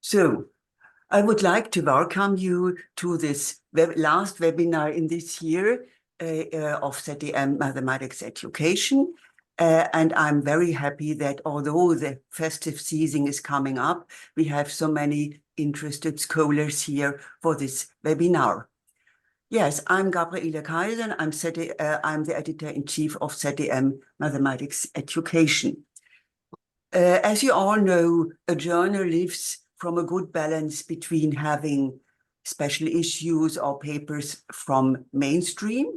So I would like to welcome you to this last webinar in this year of ZDM Mathematics Education. And I'm very happy that although the festive season is coming up, we have so many interested scholars here for this webinar. Yes, I'm Gabriele Kaiser. I'm the editor-in-chief of ZDM Mathematics Education. As you all know, a journal lives from a good balance between having special issues or papers from mainstream,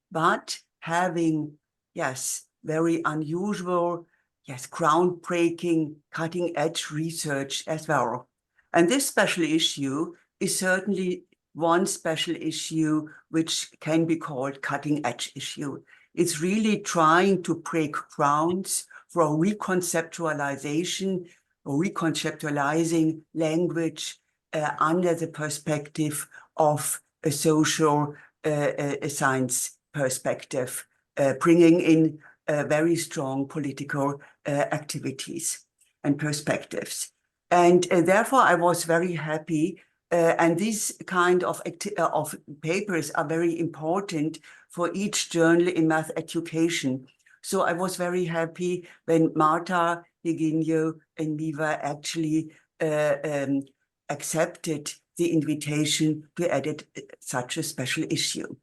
but having, yes, very unusual, yes, groundbreaking, cutting-edge research as well. And this special issue is certainly one special issue which can be called cutting-edge issue. It's really trying to break grounds for reconceptualization or reconceptualizing language under the perspective of a social science perspective, bringing in very strong political activities and perspectives. And therefore, I was very happy. And these kind of papers are very important for each journal in math education. So I was very happy when Marta, Higinio, and Miwa actually accepted the invitation to edit such a special issue.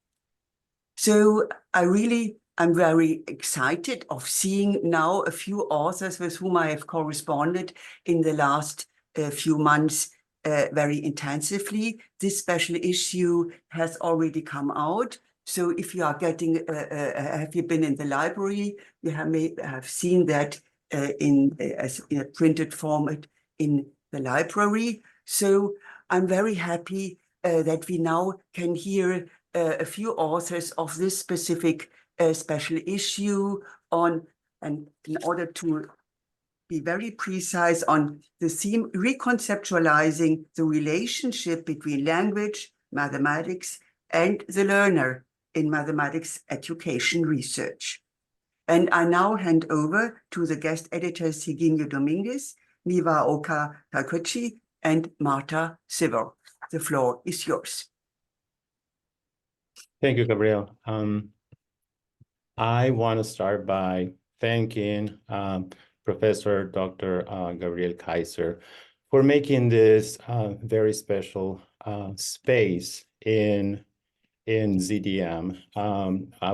So I'm very excited of seeing now a few authors with whom I have corresponded in the last few months very intensively. This special issue has already come out. So if you are getting, have you been in the library, you may have seen that in a printed format in the library. So I'm very happy that we now can hear a few authors of this specific special issue on, and in order to be very precise on the theme, reconceptualizing the relationship between language, mathematics, and the learner in mathematics education research. And I now hand over to the guest editors Higinio Dominguez, Miwa Takeuchi, and Marta Siver. The floor is yours. Thank you, Gabrielle. I want to start by thanking Professor Dr. Gabriel Kaiser for making this very special space in ZDM.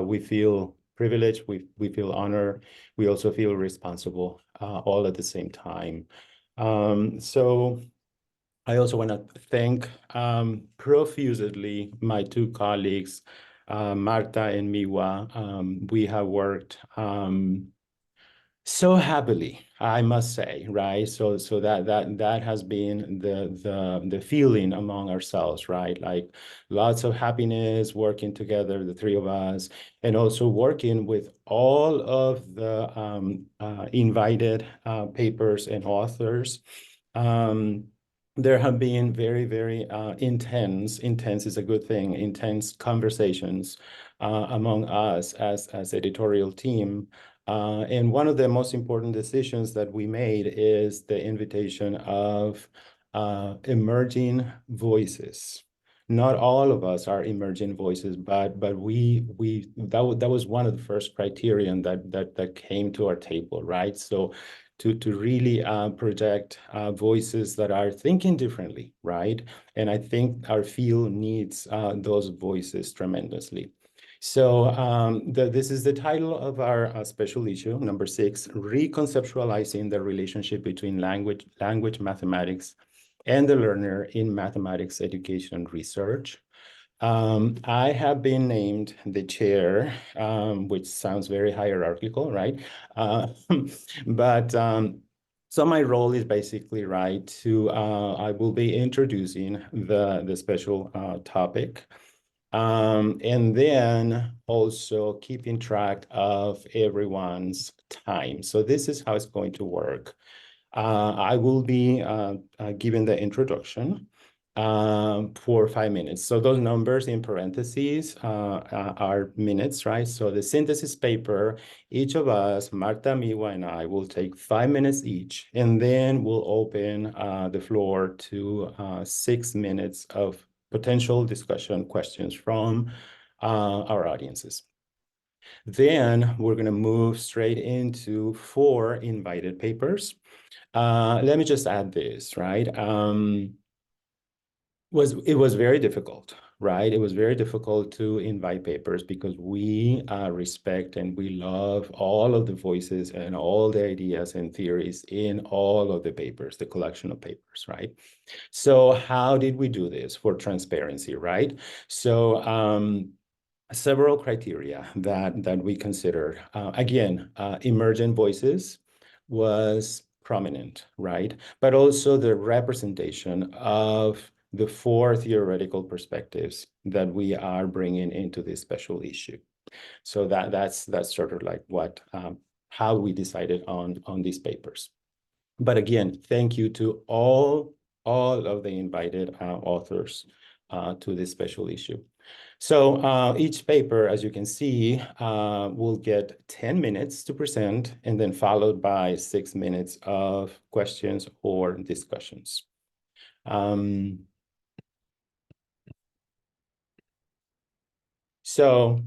We feel privileged, we feel honored, we also feel responsible all at the same time. So I also want to thank profusely my two colleagues, Marta and Miwa. We have worked so happily, I must say, right? So that has been the feeling among ourselves, right? Like lots of happiness working together, the three of us, and also working with all of the invited papers and authors. There have been very, very intense is a good thing, intense conversations among us as editorial team. And one of the most important decisions that we made is the invitation of emerging voices. Not all of us are emerging voices, but that was one of the first criterion that came to our table, right? So to really project voices that are thinking differently, right? And I think our field needs those voices tremendously. So this is the title of our special issue, number 6, Reconceptualizing the Relationship Between Language, Mathematics, and the Learner in Mathematics Education Research. I have been named the chair, which sounds very hierarchical, right? So my role is basically, right, I will be introducing the special topic. And then also keeping track of everyone's time. So this is how it's going to work. I will be giving the introduction. for 5 minutes. So those numbers in parentheses are minutes, right? So the synthesis paper, each of us, Marta, Miwa, and I, will take 5 minutes each, and then we'll open the floor to 6 minutes of potential discussion questions from our audiences. Then we're going to move straight into 4 invited papers. Let me just add this, right? It was very difficult, right? It was very difficult to invite papers because we respect and we love all of the voices and all the ideas and theories in all of the papers, the collection of papers, right? So how did we do this for transparency, right? So several criteria that we considered. Again, emergent voices was prominent, right? But also the representation of the 4 theoretical perspectives that we are bringing into this special issue. So that's sort of like what how we decided on these papers. But again, thank you to all of the invited authors to this special issue. So each paper, as you can see, will get 10 minutes to present, and then followed by 6 minutes of questions or discussions. So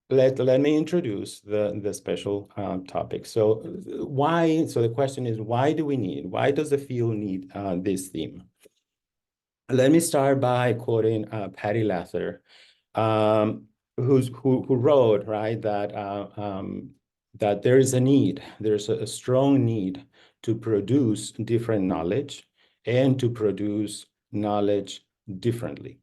let me introduce the special topic. So the question is, why does the field need this theme? Let me start by quoting Patty Lather, who wrote, right, that there is there's a strong need to produce different knowledge and to produce knowledge differently.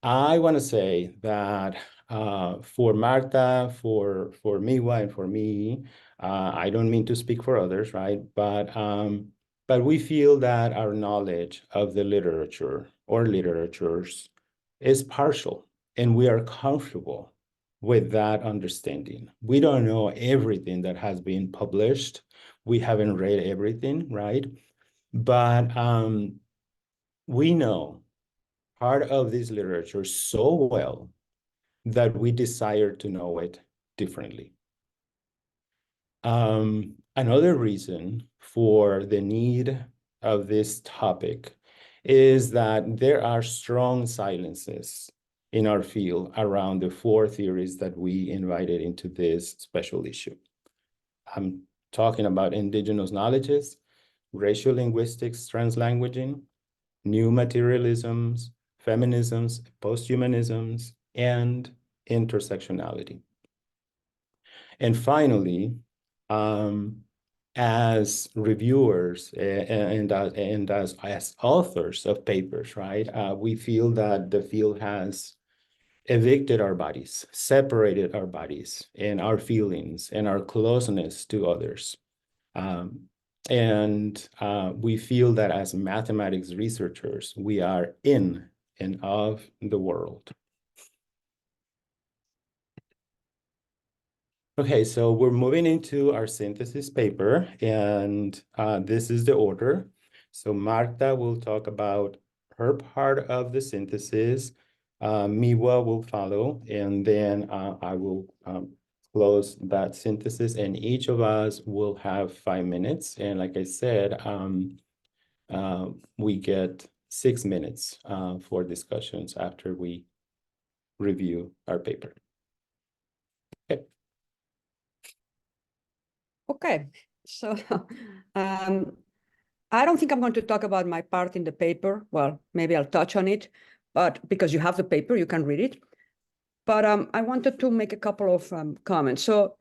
I want to say that for Marta, for Miwa, and for me, I don't mean to speak for others, right? But we feel that our knowledge of the literature or literatures is partial, and we are comfortable with that understanding. We don't know everything that has been published. We haven't read everything, right? But we know part of this literature so well that we desire to know it differently. Another reason for the need of this topic is that there are strong silences in our field around the 4 theories that we invited into this special issue. I'm talking about indigenous knowledges, racial linguistics, translanguaging, new materialisms, feminisms, posthumanisms, and intersectionality. And finally, as reviewers and as authors of papers, right, we feel that the field has evicted our bodies, separated our bodies and our feelings and our closeness to others. And we feel that as mathematics researchers, we are in and of the world. Okay, so we're moving into our synthesis paper, and this is the order. So Marta will talk about her part of the synthesis. Miwa will follow, and then I will close that synthesis, and each of us will have 5 minutes. And like I said, we get 6 minutes for discussions after we review our paper. Okay. Okay, so I don't think I'm going to talk about my part in the paper. Well, maybe I'll touch on it, but because you have the paper, you can read it. But I wanted to make a couple of comments. So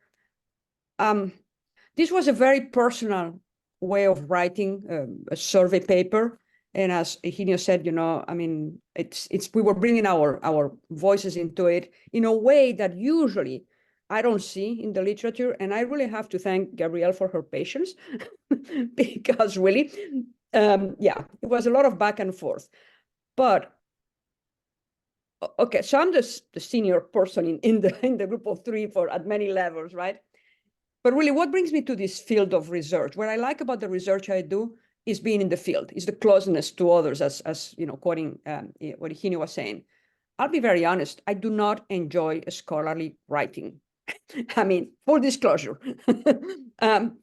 this was a very personal way of writing a survey paper. And as Higinio said, you know, I mean, we were bringing our voices into it in a way that usually I don't see in the literature. And I really have to thank Gabrielle for her patience because really, yeah, it was a lot of back and forth. But okay, so I'm the senior person in the group of 3 at many levels, right? But really, what brings me to this field of research? What I like about the research I do is being in the field, is the closeness to others, as you know, quoting what Higinio was saying. I'll be very honest, I do not enjoy scholarly writing. I mean, full disclosure,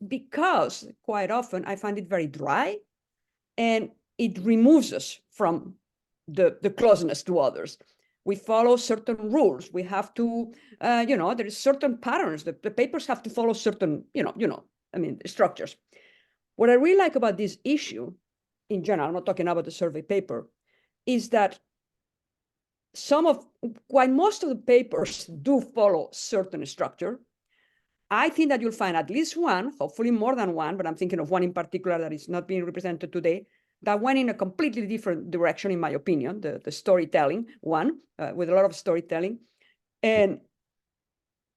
because quite often I find it very dry and it removes us from the closeness to others. We follow certain rules. We have to, you know, there is certain patterns. The papers have to follow certain, I mean, structures. What I really like about this issue, in general, I'm not talking about the survey paper, is that while most of the papers do follow certain structure, I think that you'll find at least one, hopefully more than one, but I'm thinking of one in particular that is not being represented today, that went in a completely different direction, in my opinion, the storytelling one, with a lot of storytelling. And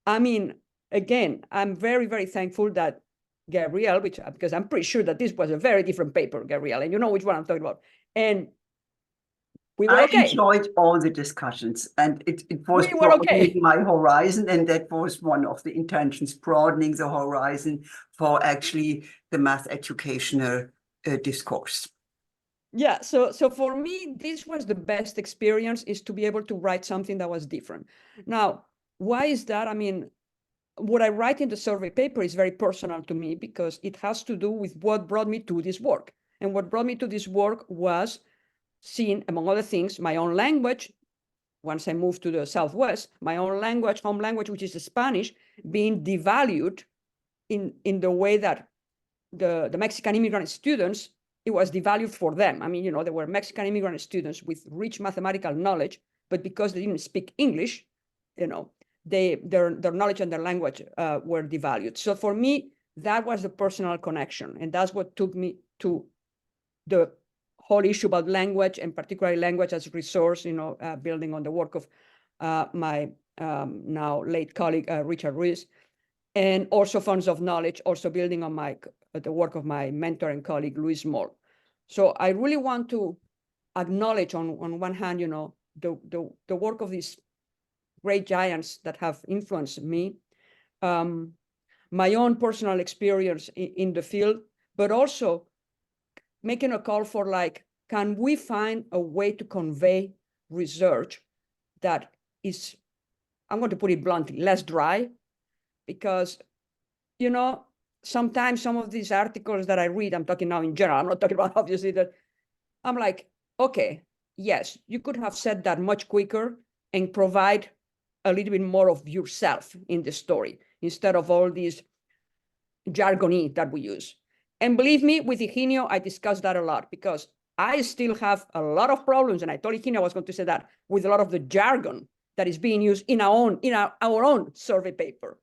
I mean, again, I'm very, very thankful that Gabrielle, because I'm pretty sure that this was a very different paper, Gabrielle, and you know which one I'm talking about. And we were okay. I enjoyed all the discussions, and it was broadening my horizon, and that was one of the intentions, broadening the horizon for actually the math educational discourse. Yeah, so for me, this was the best experience, is to be able to write something that was different. Now, why is that? I mean, what I write in the survey paper is very personal to me because it has to do with what brought me to this work. And what brought me to this work was seeing, among other things, my own language. Once I moved to the Southwest, my own language, home language, which is Spanish, being devalued in the way that the Mexican immigrant students, it was devalued for them. I mean, you know, there were Mexican immigrant students with rich mathematical knowledge, but because they didn't speak English, you know, their knowledge and their language were devalued. So for me, that was the personal connection. And that's what took me to the whole issue about language, and particularly language as a resource, you know, building on the work of my now late colleague, Richard Ruiz, and also Funds of Knowledge, also building on the work of my mentor and colleague, Luis Moll. So I really want to acknowledge on one hand, you know, the work of these great giants that have influenced me, my own personal experience in the field, but also making a call for, like, can we find a way to convey research that is, I'm going to put it bluntly, less dry? Because, you know, sometimes some of these articles that I read, I'm talking now in general, I'm not talking about obviously that, I'm like, okay, yes, you could have said that much quicker and provide a little bit more of yourself in the story instead of all these jargony that we use. And believe me, with Higinio, I discussed that a lot because I still have a lot of problems, and I told Higinio I was going to say that, with a lot of the jargon that is being used in our own survey paper.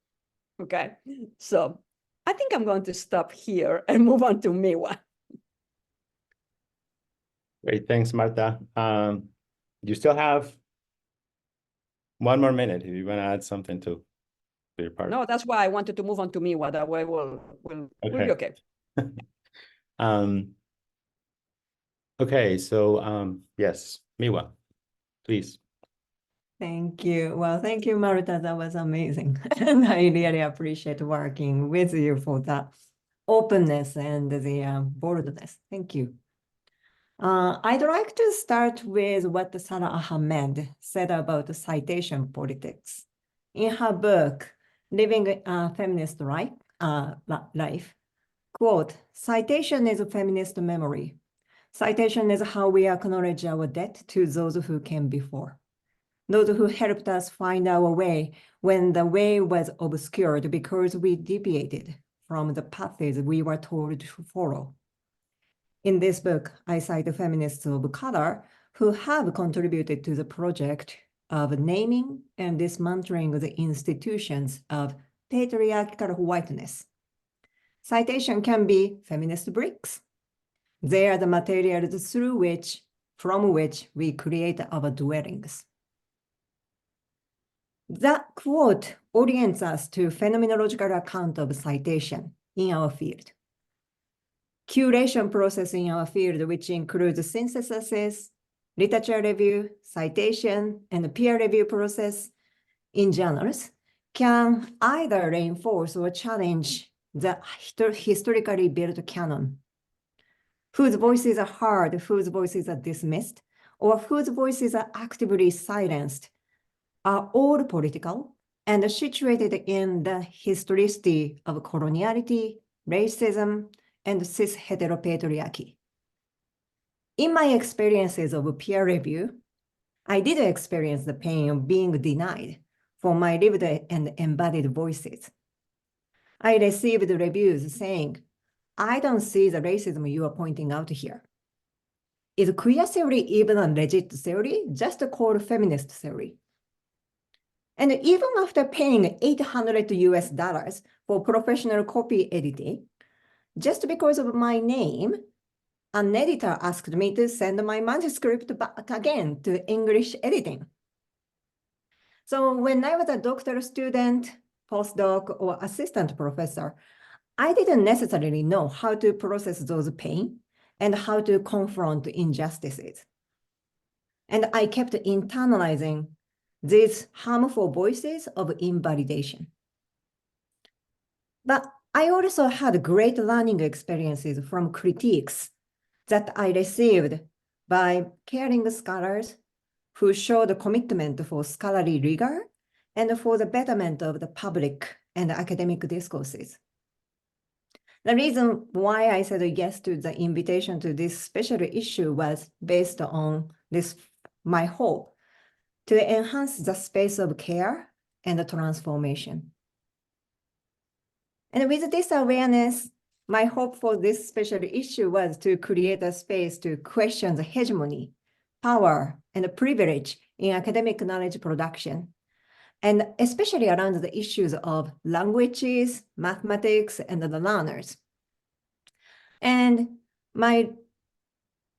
Okay, so I think I'm going to stop here and move on to Miwa. Great, thanks, Marta. You still have one more minute if you want to add something to your part. No, that's why I wanted to move on to Miwa. That way we'll be okay. Okay, so yes, Miwa, please. Thank you. Well, thank you, Marta. That was amazing. And I really appreciate working with you for that openness and the boldness. Thank you. I'd like to start with what Sarah Ahmed said about the citation politics. In her book, Living a Feminist Life, quote, "Citation is a feminist memory. Citation is how we acknowledge our debt to those who came before. Those who helped us find our way when the way was obscured because we deviated from the paths we were told to follow." In this book, I cite feminists of color who have contributed to the project of naming and dismantling the institutions of patriarchal whiteness. Citation can be feminist bricks. They are the materials from which we create our dwellings. That quote orients us to phenomenological account of citation in our field. Curation process in our field, which includes synthesis, literature review, citation, and peer review process in journals, can either reinforce or challenge the historically built canon. whose voices are heard, whose voices are dismissed, or whose voices are actively silenced, are all political and situated in the historicity of coloniality, racism, and cis heteropatriarchy. In my experiences of peer review, I did experience the pain of being denied for my lived and embodied voices. I received reviews saying, I don't see the racism you are pointing out here. Is queer theory even a legit theory? Just called feminist theory. And even after paying $800 for professional copy editing, just because of my name, an editor asked me to send my manuscript back again to English editing. So when I was a doctoral student, postdoc, or assistant professor, I didn't necessarily know how to process those pain and how to confront injustices. And I kept internalizing these harmful voices of invalidation. But I also had great learning experiences from critiques that I received by caring scholars who showed commitment for scholarly rigor and for the betterment of the public and academic discourses. The reason why I said yes to the invitation to this special issue was based on this, my hope to enhance the space of care and transformation. And with this awareness, my hope for this special issue was to create a space to question the hegemony, power, and privilege in academic knowledge production, and especially around the issues of languages, mathematics, and the learners. And my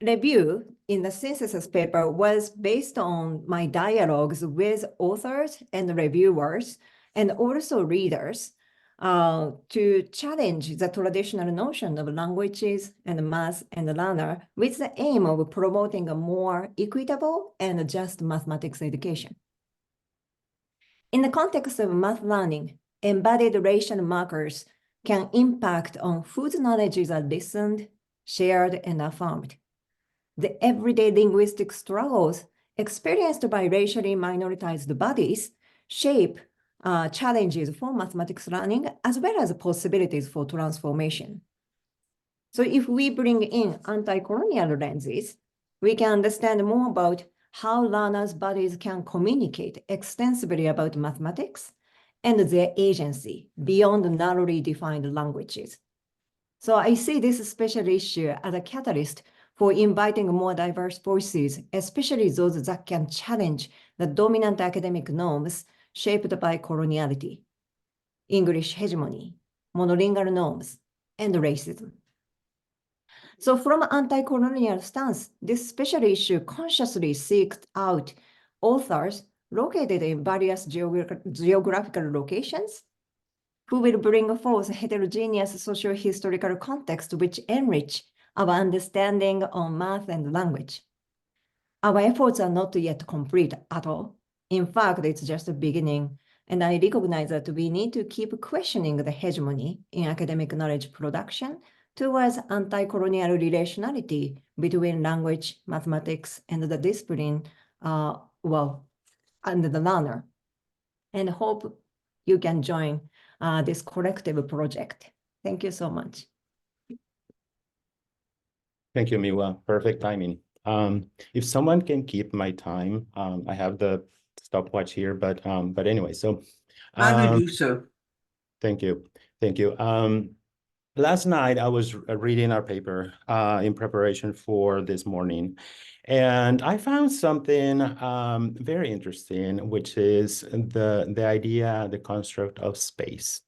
review in the synthesis paper was based on my dialogues with authors and reviewers, and also readers, to challenge the traditional notion of languages and math and learner with the aim of promoting a more equitable and just mathematics education. In the context of math learning, embodied racial markers can impact on whose knowledges are listened, shared, and affirmed. The everyday linguistic struggles experienced by racially minoritized bodies shape challenges for mathematics learning, as well as possibilities for transformation. So if we bring in anti-colonial lenses, we can understand more about how learners' bodies can communicate extensively about mathematics and their agency beyond narrowly defined languages. So I see this special issue as a catalyst for inviting more diverse voices, especially those that can challenge the dominant academic norms shaped by coloniality, English hegemony, monolingual norms, and racism. So from an anti-colonial stance, this special issue consciously seeks out authors located in various geographical locations who will bring forth heterogeneous socio-historical context which enrich our understanding on math and language. Our efforts are not yet complete at all. In fact, it's just a beginning, and I recognize that we need to keep questioning the hegemony in academic knowledge production towards anti-colonial relationality between language, mathematics, and the discipline, and the learner. And hope you can join this collective project. Thank you so much. Thank you, Miwa. Perfect timing. If someone can keep my time, I have the stopwatch here, but anyway, so I will do so. Thank you. Thank you. Last night I was reading our paper in preparation for this morning, and I found something very interesting, which is the idea, the construct of space.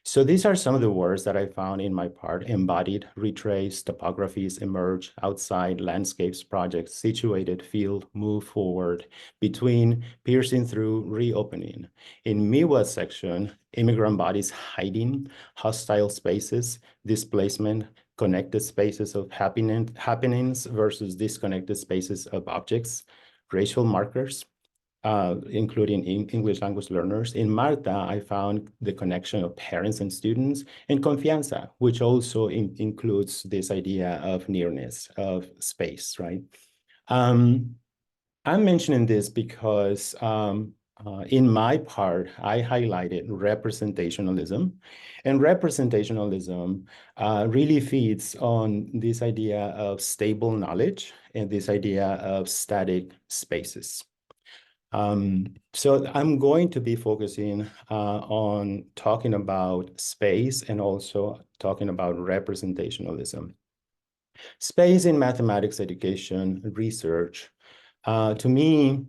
So these are some of the words that I found in my part: embodied, retrace, topographies, emerge, outside, landscapes, projects, situated, field, move forward, between, piercing through, reopening. In Miwa's section, immigrant bodies hiding, hostile spaces, displacement, connected spaces of happenings versus disconnected spaces of objects, racial markers, including English language learners. In Marta, I found the connection of parents and students, and confianza, which also includes this idea of nearness, of space, right? I'm mentioning this because in my part, I highlighted representationalism, and representationalism really feeds on this idea of stable knowledge and this idea of static spaces. So I'm going to be focusing on talking about space and also talking about representationalism. Space in mathematics education research, to me,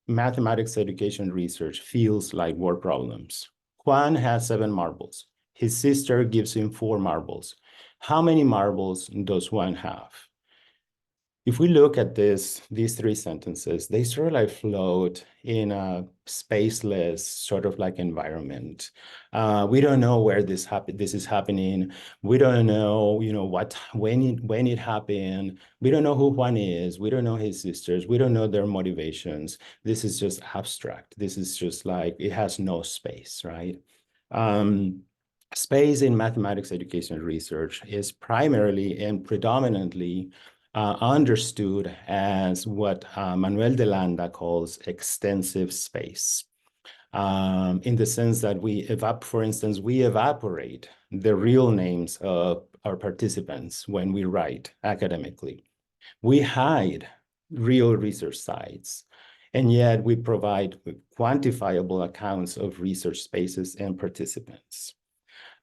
mathematics education research feels like word problems. Juan has 7 marbles. His sister gives him 4 marbles. How many marbles does Juan have? If we look at these 3 sentences, they sort of like float in a spaceless sort of like environment. We don't know where this is happening. We don't know, when it happened. We don't know who Juan is. We don't know his sisters. We don't know their motivations. This is just abstract. This is just like, it has no space, right? Space in mathematics education research is primarily and predominantly understood as what Manuel de Landa calls extensive space, in the sense that for instance, we evaporate the real names of our participants when we write academically. We hide real research sites, and yet we provide quantifiable accounts of research spaces and participants.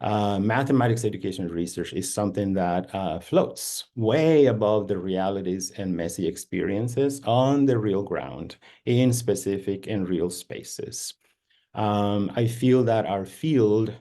Mathematics education research is something that floats way above the realities and messy experiences on the real ground in specific and real spaces. I feel that our field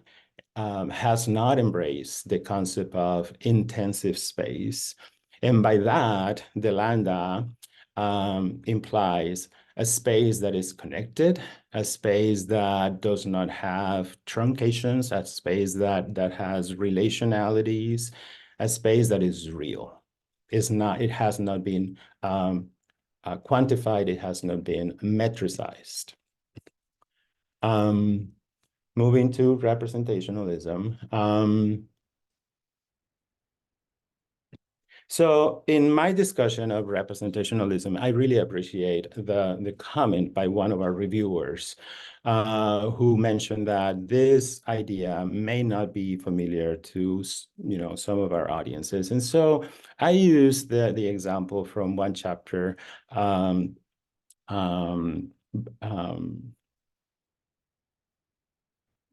has not embraced the concept of intensive space. And by that, the Landa implies a space that is connected, a space that does not have truncations, a space that has relationalities, a space that is real. It has not been quantified, it has not been metricized. Moving to representationalism. So in my discussion of representationalism, I really appreciate the comment by one of our reviewers who mentioned that this idea may not be familiar to some of our audiences. And so I used the example from one chapter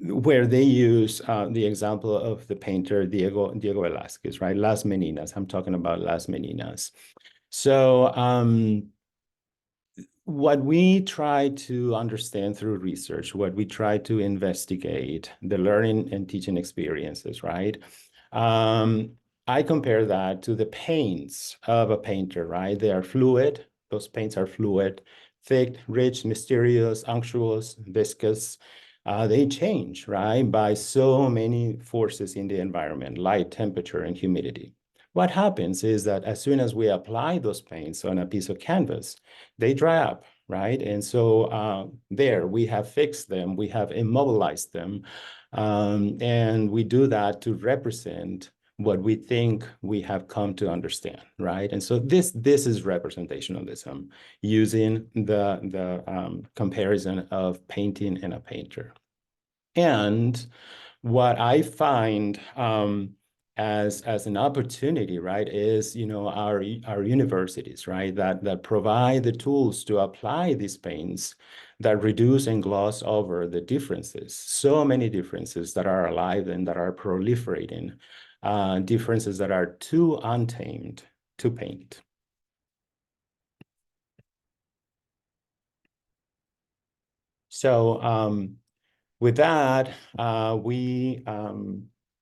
where they use the example of the painter Diego Velázquez, right? Las Meninas. I'm talking about Las Meninas. So what we try to understand through research, what we try to investigate, the learning and teaching experiences, right? I compare that to the paints of a painter, right? They are fluid. Those paints are fluid, thick, rich, mysterious, unctuous, viscous. They change, right, by so many forces in the environment, light, temperature, and humidity. What happens is that as soon as we apply those paints on a piece of canvas, they dry up, right? And so there we have fixed them, we have immobilized them, and we do that to represent what we think we have come to understand, right? And so this is representationalism, using the comparison of painting and a painter. And what I find as an opportunity, right, is our universities, right, that provide the tools to apply these paints, that reduce and gloss over the differences, so many differences that are alive and that are proliferating. Differences that are too untamed to paint. So with that, we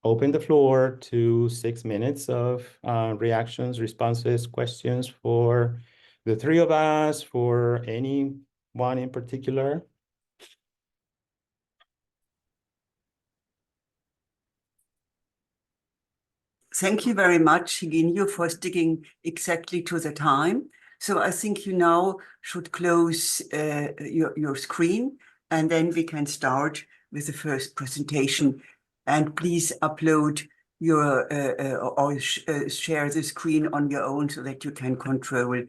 open the floor to 6 minutes of reactions, responses, questions for the 3 of us, for anyone in particular. Thank you very much, Higinio, for sticking exactly to the time. So I think you now should close your screen, and then we can start with the first presentation. And please upload your or share the screen on your own so that you can control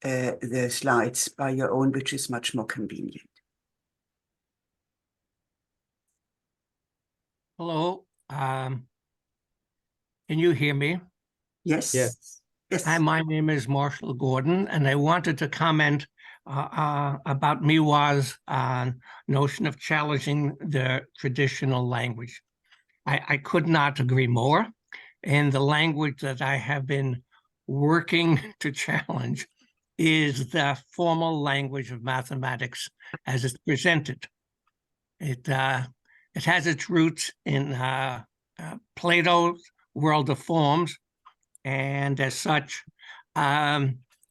the slides by your own, which is much more convenient. Hello, can you hear me? Yes. Yes. Yes. Hi, my name is Marshall Gordon, and I wanted to comment about Miwa's notion of challenging the traditional language. I could not agree more. And the language that I have been working to challenge is the formal language of mathematics as it's presented. It has its roots in Plato's world of forms, and as such,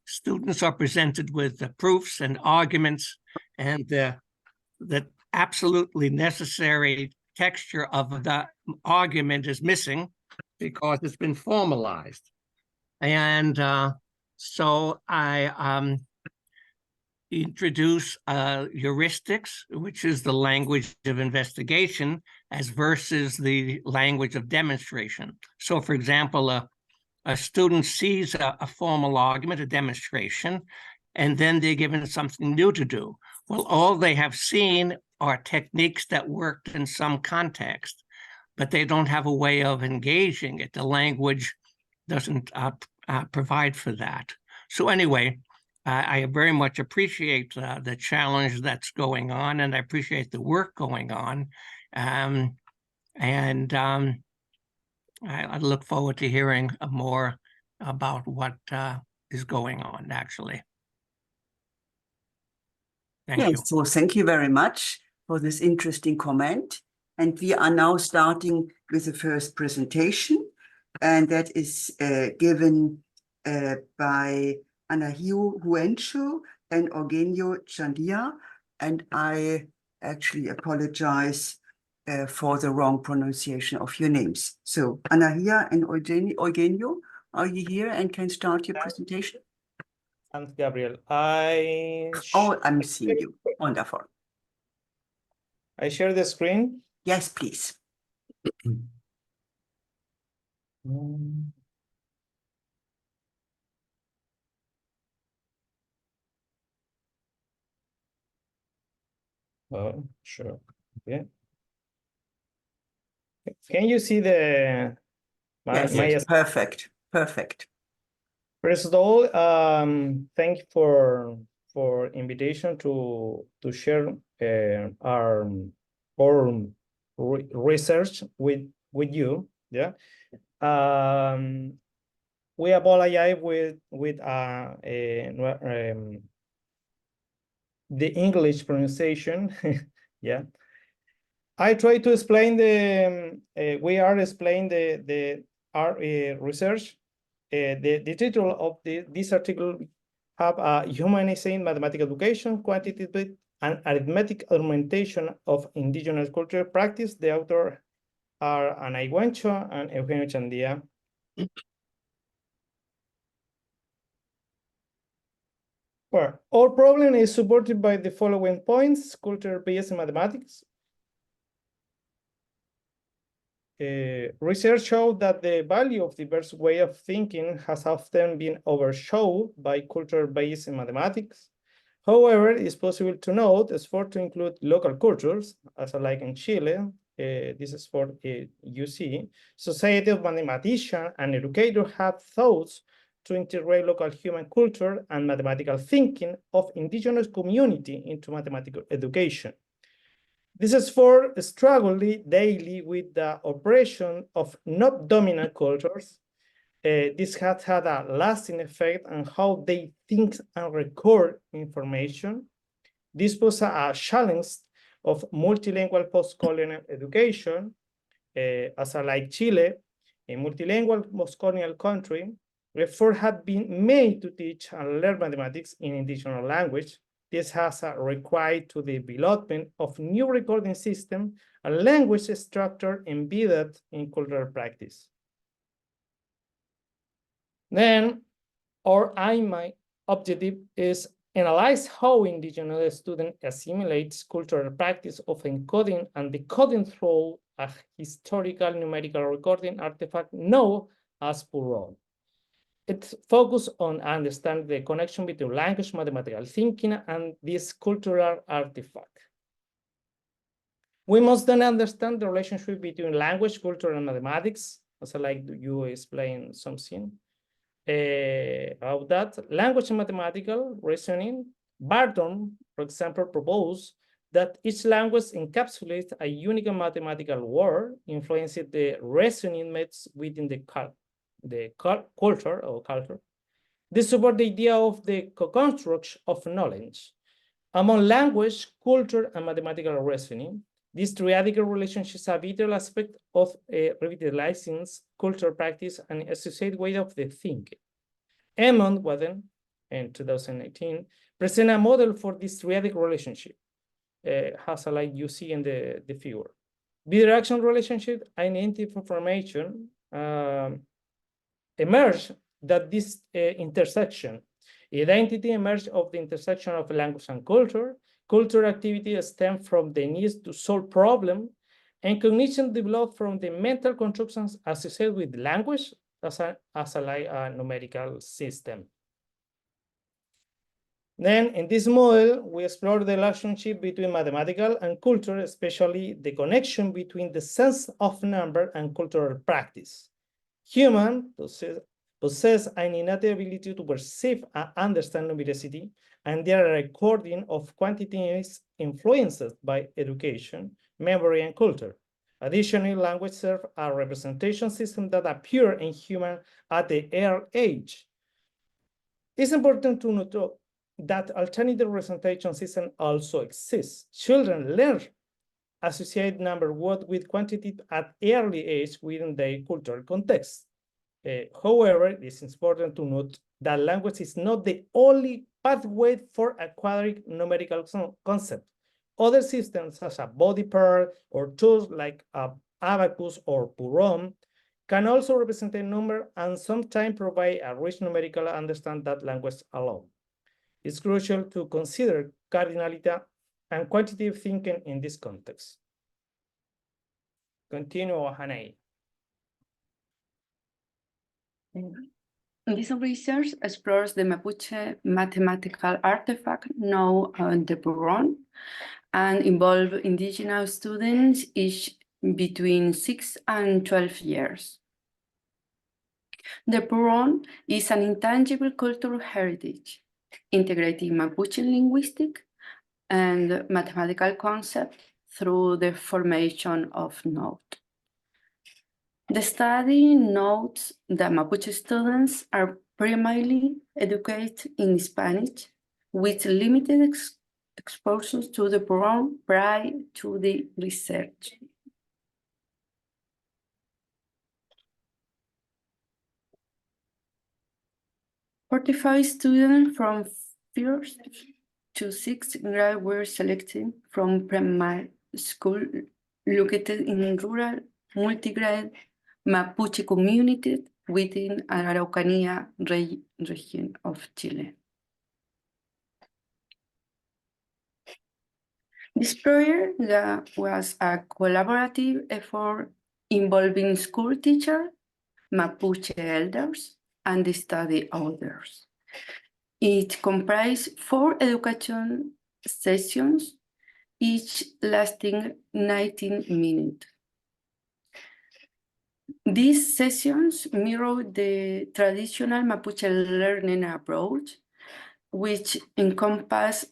students are presented with the proofs and arguments, and the absolutely necessary texture of the argument is missing because it's been formalized. And so I introduce heuristics, which is the language of investigation, as versus the language of demonstration. So, for example, a student sees a formal argument, a demonstration, and then they're given something new to do. Well, all they have seen are techniques that worked in some context, but they don't have a way of engaging it. The language doesn't provide for that. So anyway, I very much appreciate the challenge that's going on, and I appreciate the work going on. I look forward to hearing more about what is going on, actually. Thank you. So thank you very much for this interesting comment. And we are now starting with the first presentation, and that is given by Anahiu Huencho and Eugenio Chandia. And I actually apologize for the wrong pronunciation of your names. So Anahia and Eugenio, are you here and can start your presentation? And Gabriel, Oh, I'm seeing you. Wonderful. I share the screen. Yes, please. Oh, sure. Yeah. Can you see the Yes, perfect. Perfect. First of all, thank you for invitation to share our research with you. Yeah. We apologize with the English pronunciation. Yeah. I try to explain we are explaining our research. The title of this article have Humanizing Mathematical Education, Quantitative and Arithmetic Argumentation of Indigenous Culture Practice. The author are Anahiu Huencho and Eugenio Chandia. Well, our problem is supported by the following points: culture-based mathematics. Research showed that the value of diverse way of thinking has often been overshadowed by culture-based mathematics. However, it's possible to note effort to include local cultures, as like in Chile. This is for UC. Society of mathematicians and educators have thoughts to integrate local human culture and mathematical thinking of indigenous community into mathematical education. This is for struggling daily with the oppression of not dominant cultures. This has had a lasting effect on how they think and record information. This poses a challenge of multilingual post-colonial education. As like Chile, a multilingual post-colonial country, effort had been made to teach and learn mathematics in indigenous language. This has required to the development of new recording system and language structure embedded in cultural practice. Then our aim objective is analyze how indigenous student assimilates cultural practice of encoding and decoding through a historical numerical recording artifact known as Puron. It focuses on understanding the connection between language, mathematical thinking, and this cultural artifact. We must then understand the relationship between language, culture, and mathematics. Also, like you explain something about that. Language and mathematical reasoning. Barton, for example, proposed that each language encapsulates a unique mathematical word, influencing the reasoning methods within the culture. This supports the idea of the co-construction of knowledge. Among language, culture, and mathematical reasoning, this triadic relationship is a vital aspect of revitalizing cultural practice and associated way of the thinking. Edmund Waden, in 2018, present a model for this triadic relationship, has a like you see in the figure. Bidirectional relationship, identity information emerge that this intersection, identity emerged of the intersection of language and culture. Cultural activity stems from the need to solve problems, and cognition developed from the mental constructions associated with language as a numerical system. Then in this model, we explore the relationship between mathematical and culture, especially the connection between the sense of number and cultural practice. Humans possess an innate ability to perceive and understand numericity, and they are a recording of quantities influenced by education, memory, and culture. Additionally, language serves a representation system that appear in humans at the early age. It's important to note that alternative representation system also exists. Children learn associate number word with quantity at early age within their cultural context. However, it is important to note that language is not the only pathway for acquiring numerical concept. Other systems, such as body part or tools like abacus or Puron, can also represent a number and sometimes provide a rich numerical understanding that language alone. It's crucial to consider cardinality and quantitative thinking in this context. Continue, Hanei. This research explores the Mapuche mathematical artifact known as the Puron and involves indigenous students aged between 6 and 12 years. The Puron is an intangible cultural heritage, integrating Mapuche linguistic and mathematical concepts through the formation of note. The study notes that Mapuche students are primarily educated in Spanish, with limited exposure to the Puron prior to the research. Forty-five students from 1st to 6th grade were selected from primary school located in rural multi-grade Mapuche community within Araucanía region of Chile. This project was a collaborative effort involving school teachers, Mapuche elders, and the study authors. It comprised 4 education sessions, each lasting 19 minutes. These sessions mirror the traditional Mapuche learning approach, which encompass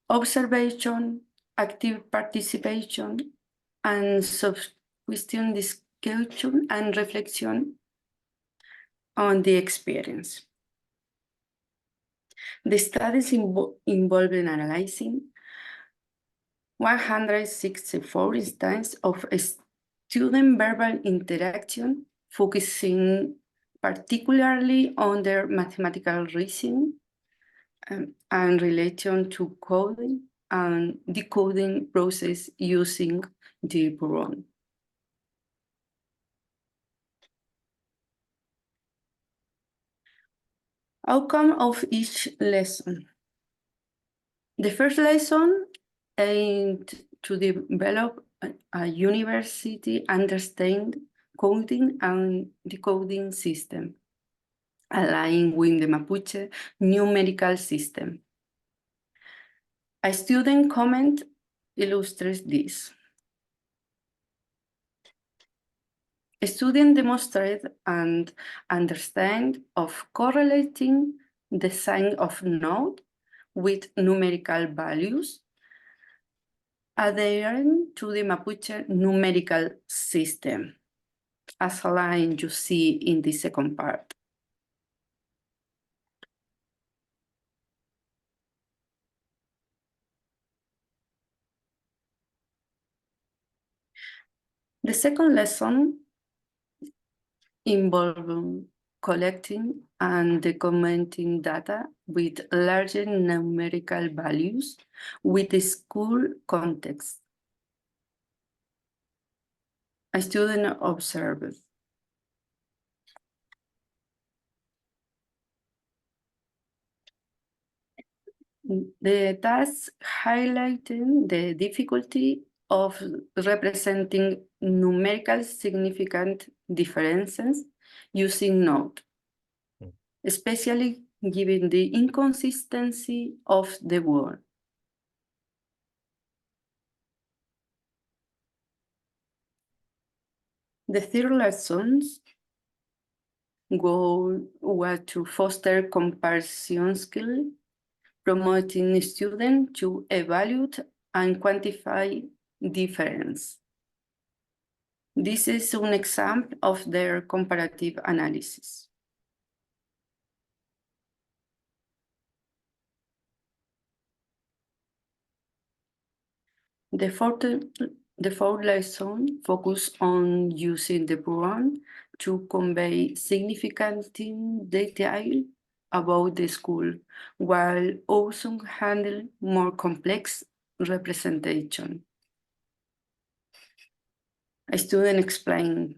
observation, active participation, and sub-question discussion and reflection on the experience. The studies involved in analyzing 164 instances of student verbal interaction, focusing particularly on their mathematical reasoning and relation to coding and decoding process using the Puron. Outcome of each lesson. The first lesson aimed to develop a university understand coding and decoding system, aligned with the Mapuche numerical system. A student comment illustrates this. A student demonstrated and understand of correlating the sign of node with numerical values adhering to the Mapuche numerical system, as a line you see in the second part. The second lesson involved collecting and documenting data with larger numerical values with the school context. A student observed. The task highlighting the difficulty of representing numerical significant differences using node, especially given the inconsistency of the word. The third lesson's goal was to foster comparison skill, promoting students to evaluate and quantify difference. This is an example of their comparative analysis. The fourth lesson focused on using the Buran to convey significant detail about the school, while also handle more complex representation. A student explained.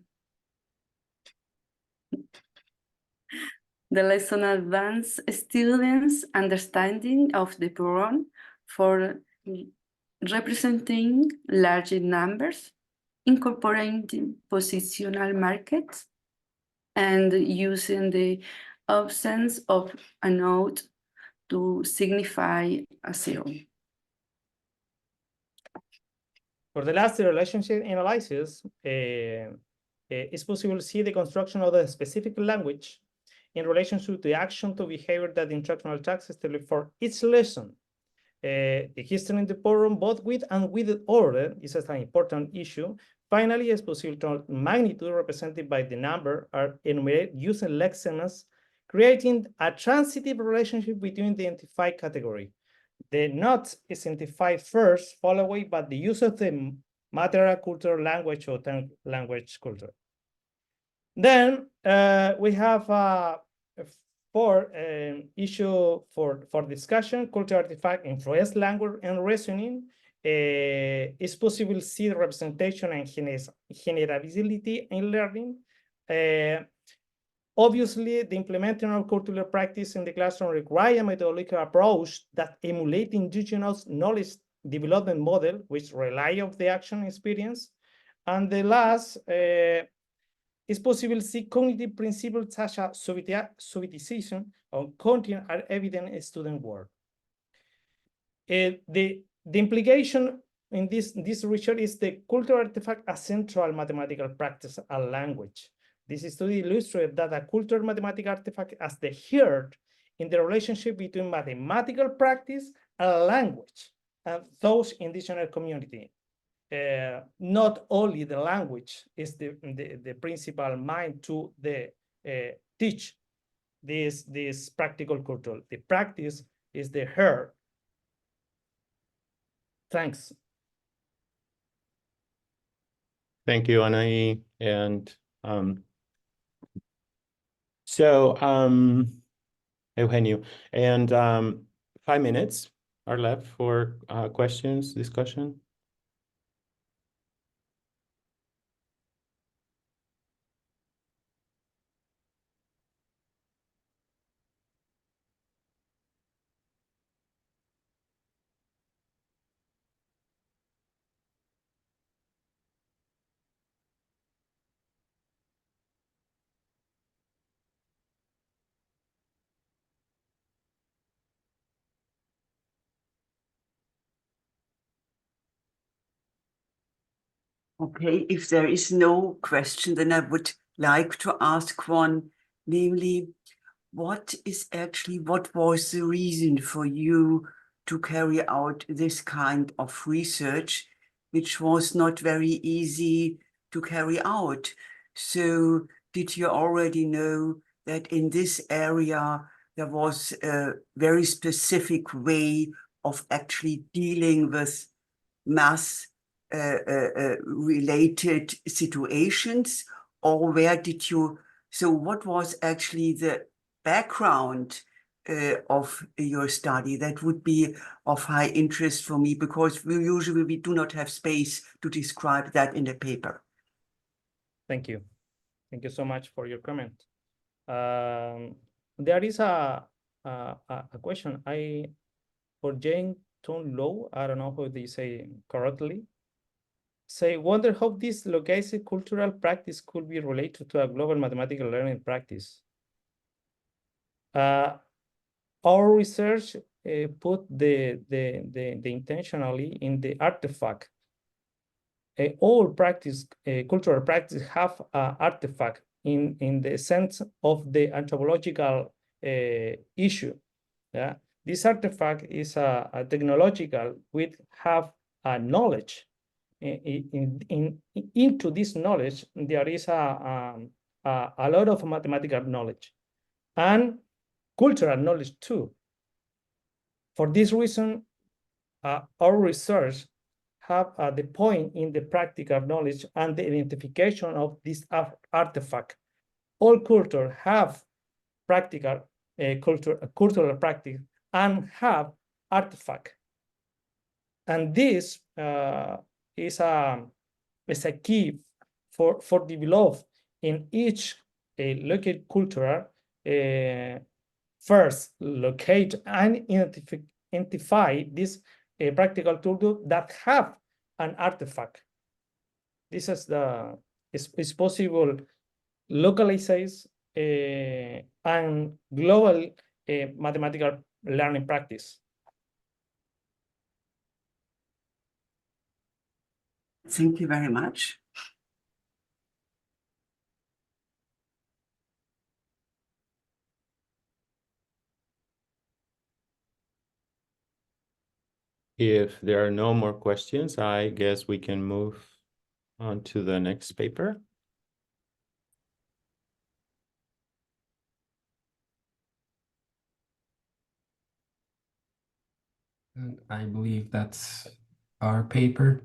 The lesson advanced students' understanding of the Buran for representing large numbers, incorporating positional markets, and using the absence of a node to signify a zero. For the last relationship analysis, it's possible to see the construction of the specific language in relation to the action to behavior that the instructional task established for each lesson. The history in the program, both with and without order, is an important issue. Finally, it's possible to magnitude represented by the number are enumerated using lexemas, creating a transitive relationship between the identified category. The not is identified first, followed by the use of the material culture language or language culture. Then we have for issue for discussion, cultural artifact influence language and reasoning. It's possible to see the representation and generability in learning. Obviously, the implementing of cultural practice in the classroom requires a methodological approach that emulates indigenous knowledge development model, which rely on the action experience. And the last, it's possible to see cognitive principles such as subitization or content are evident in student work. The implication in this research is the cultural artifact as central mathematical practice and language. This study illustrates that a cultural mathematical artifact as the heart in the relationship between mathematical practice and language and those indigenous community. Not only the language is the principal mind to teach this practical culture. The practice is the heart. Thanks. Thank you, Anai. And Eugenio, and 5 minutes are left for questions, discussion. Okay, if there is no question, then I would like to ask one, namely, what was the reason for you to carry out this kind of research, which was not very easy to carry out? So did you already know that in this area there was a very specific way of actually dealing with math related situations, or where did you, so what was actually the background of your study? That would be of high interest for me, because we do not have space to describe that in the paper. Thank you. Thank you so much for your comment. There is a question for Jane Tone Low, I don't know how they say correctly. Say, wonder how this localized cultural practice could be related to a global mathematical learning practice. Our research put the intentionally in the artifact. All cultural practice have an artifact in the sense of the anthropological issue. Yeah, this artifact is a technological, which have a knowledge. Into this knowledge, there is a lot of mathematical knowledge and cultural knowledge too. For this reason, our research have the point in the practical knowledge and the identification of this artifact. All culture have practical cultural practice and have artifact. And this is a key for develop in each local culture. First, locate and identify this practical tool that have an artifact. This is is possible localize and global mathematical learning practice. Thank you very much. If there are no more questions, I guess we can move on to the next paper. And I believe that's our paper.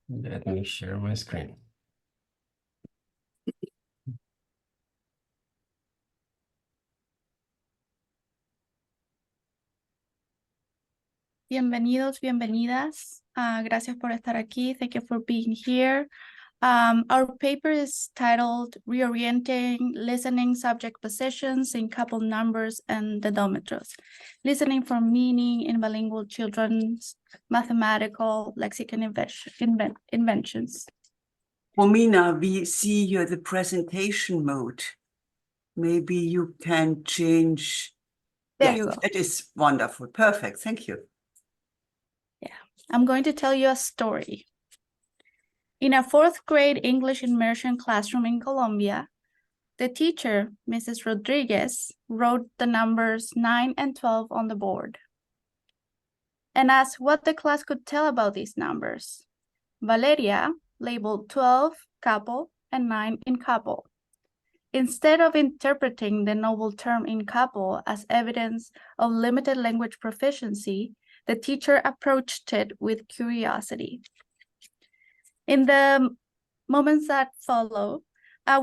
Let me share my screen. Bienvenidos, bienvenidas. Gracias por estar aquí. Thank you for being here. Our paper is titled Reorienting Listening Subject Positions, Incouple Numbers, and Dedómetros. Listening for Meaning in Bilingual Children's Mathematical Lexical Inventions. Romina, we see here the presentation mode. Maybe you can change. There Yes, you go. that is wonderful. Perfect. Thank you. I'm going to tell you a story. In a fourth grade English immersion classroom in Colombia, the teacher, Mrs. Rodriguez, wrote the numbers 9 and 12 on the board and asked what the class could tell about these numbers. Valeria labeled 12 couple and 9 incouple. Instead of interpreting the novel term incouple as evidence of limited language proficiency, the teacher approached it with curiosity. In the moments that follow,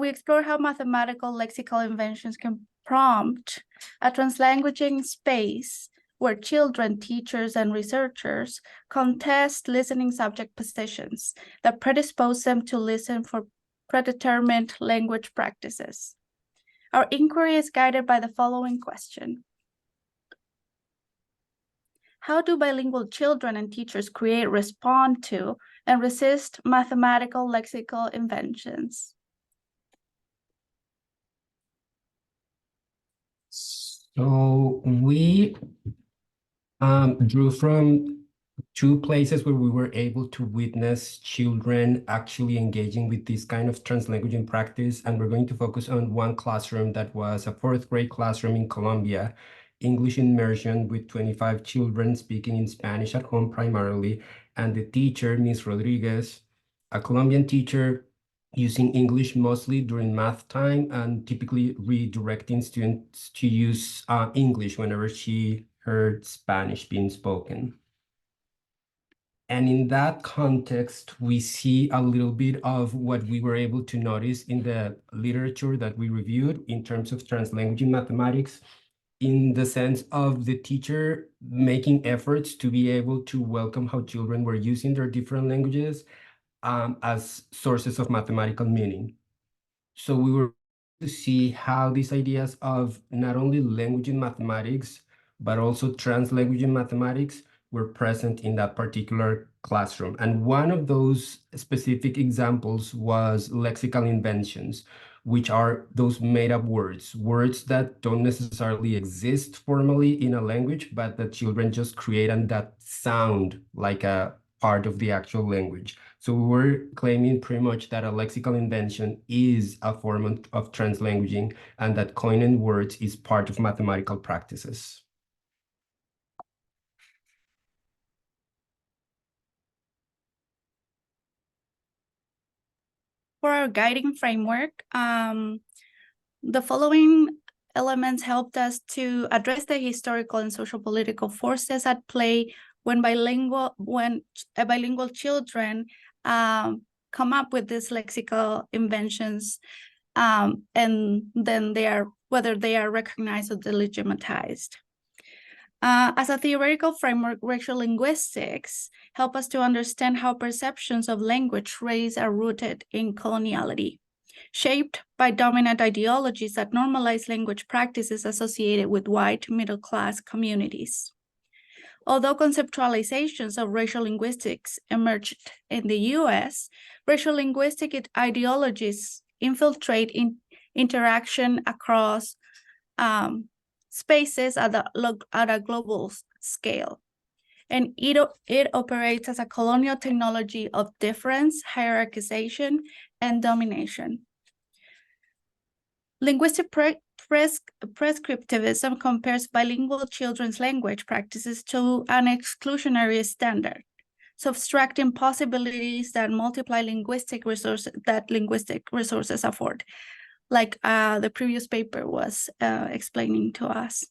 we explore how mathematical lexical inventions can prompt a translanguaging space where children, teachers, and researchers contest listening subject positions that predispose them to listen for predetermined language practices. Our inquiry is guided by the following question. How do bilingual children and teachers create, respond to, and resist mathematical lexical inventions? So we drew from two places where we were able to witness children actually engaging with this kind of translanguaging practice. And we're going to focus on one classroom that was a 4th grade classroom in Colombia, English immersion with 25 children speaking in Spanish at home primarily. And the teacher, Ms. Rodriguez, a Colombian teacher, using English mostly during math time and typically redirecting students to use English whenever she heard Spanish being spoken. And in that context, we see a little bit of what we were able to notice in the literature that we reviewed in terms of translanguaging mathematics, in the sense of the teacher making efforts to be able to welcome how children were using their different languages as sources of mathematical meaning. So we were to see how these ideas of not only language in mathematics, but also translanguage in mathematics were present in that particular classroom. And one of those specific examples was lexical inventions, which are those made-up words that don't necessarily exist formally in a language, but that children just create and that sound like a part of the actual language. So we were claiming pretty much that a lexical invention is a form of translanguaging and that coining words is part of mathematical practices. For our guiding framework, the following elements helped us to address the historical and social political forces at play when bilingual children come up with these lexical inventions, and then whether they are recognized or delegitimatized. As a theoretical framework, racial linguistics help us to understand how perceptions of language, race are rooted in coloniality, shaped by dominant ideologies that normalize language practices associated with white middle-class communities. Although conceptualizations of racial linguistics emerged in the US, racial linguistic ideologies infiltrate interaction across spaces at a global scale. And it operates as a colonial technology of difference, hierarchization, and domination. Linguistic prescriptivism compares bilingual children's language practices to an exclusionary standard, subtracting possibilities that multiply linguistic resources afford, like the previous paper was explaining to us.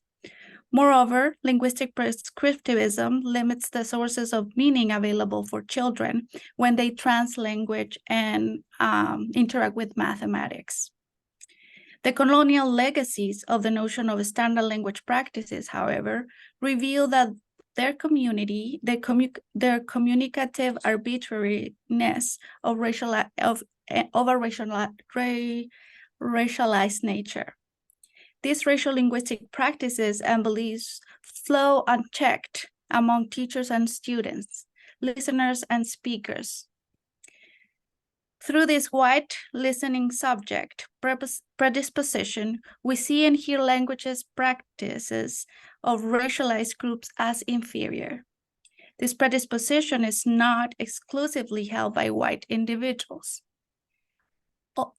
Moreover, linguistic prescriptivism limits the sources of meaning available for children when they translanguage and interact with mathematics. The colonial legacies of the notion of standard language practices, however, reveal that their communicative arbitrariness of racialized nature. These racial linguistic practices and beliefs flow unchecked among teachers and students, listeners and speakers. Through this white listening subject predisposition, we see and hear languages practices of racialized groups as inferior. This predisposition is not exclusively held by white individuals,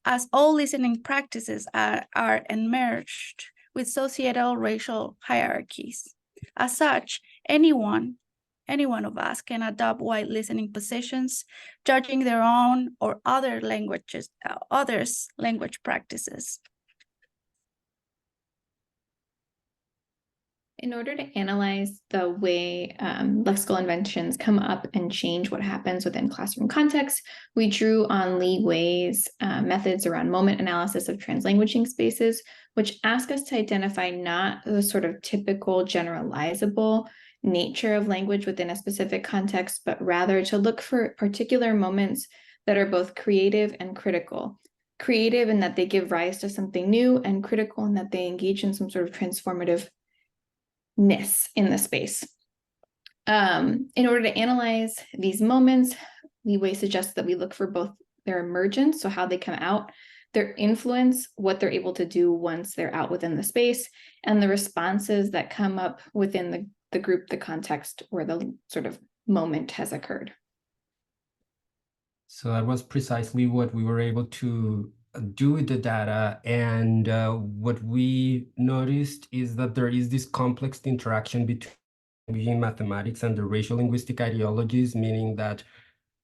as all listening practices are enmeshed with societal racial hierarchies. As such, any one of us can adopt white listening positions, judging their own or others' language practices. In order to analyze the way lexical inventions come up and change what happens within classroom context, we drew on Leyva's methods around moment analysis of translanguaging spaces, which ask us to identify not the sort of typical generalizable nature of language within a specific context, but rather to look for particular moments that are both creative and critical. Creative in that they give rise to something new, and critical in that they engage in some sort of transformative in the space. In order to analyze these moments, Leyva suggests that we look for both their emergence, so how they come out, their influence, what they're able to do once they're out within the space, and the responses that come up within the group, the context, or the sort of moment has occurred. So that was precisely what we were able to do with the data. And what we noticed is that there is this complex interaction between mathematics and the racial linguistic ideologies, meaning that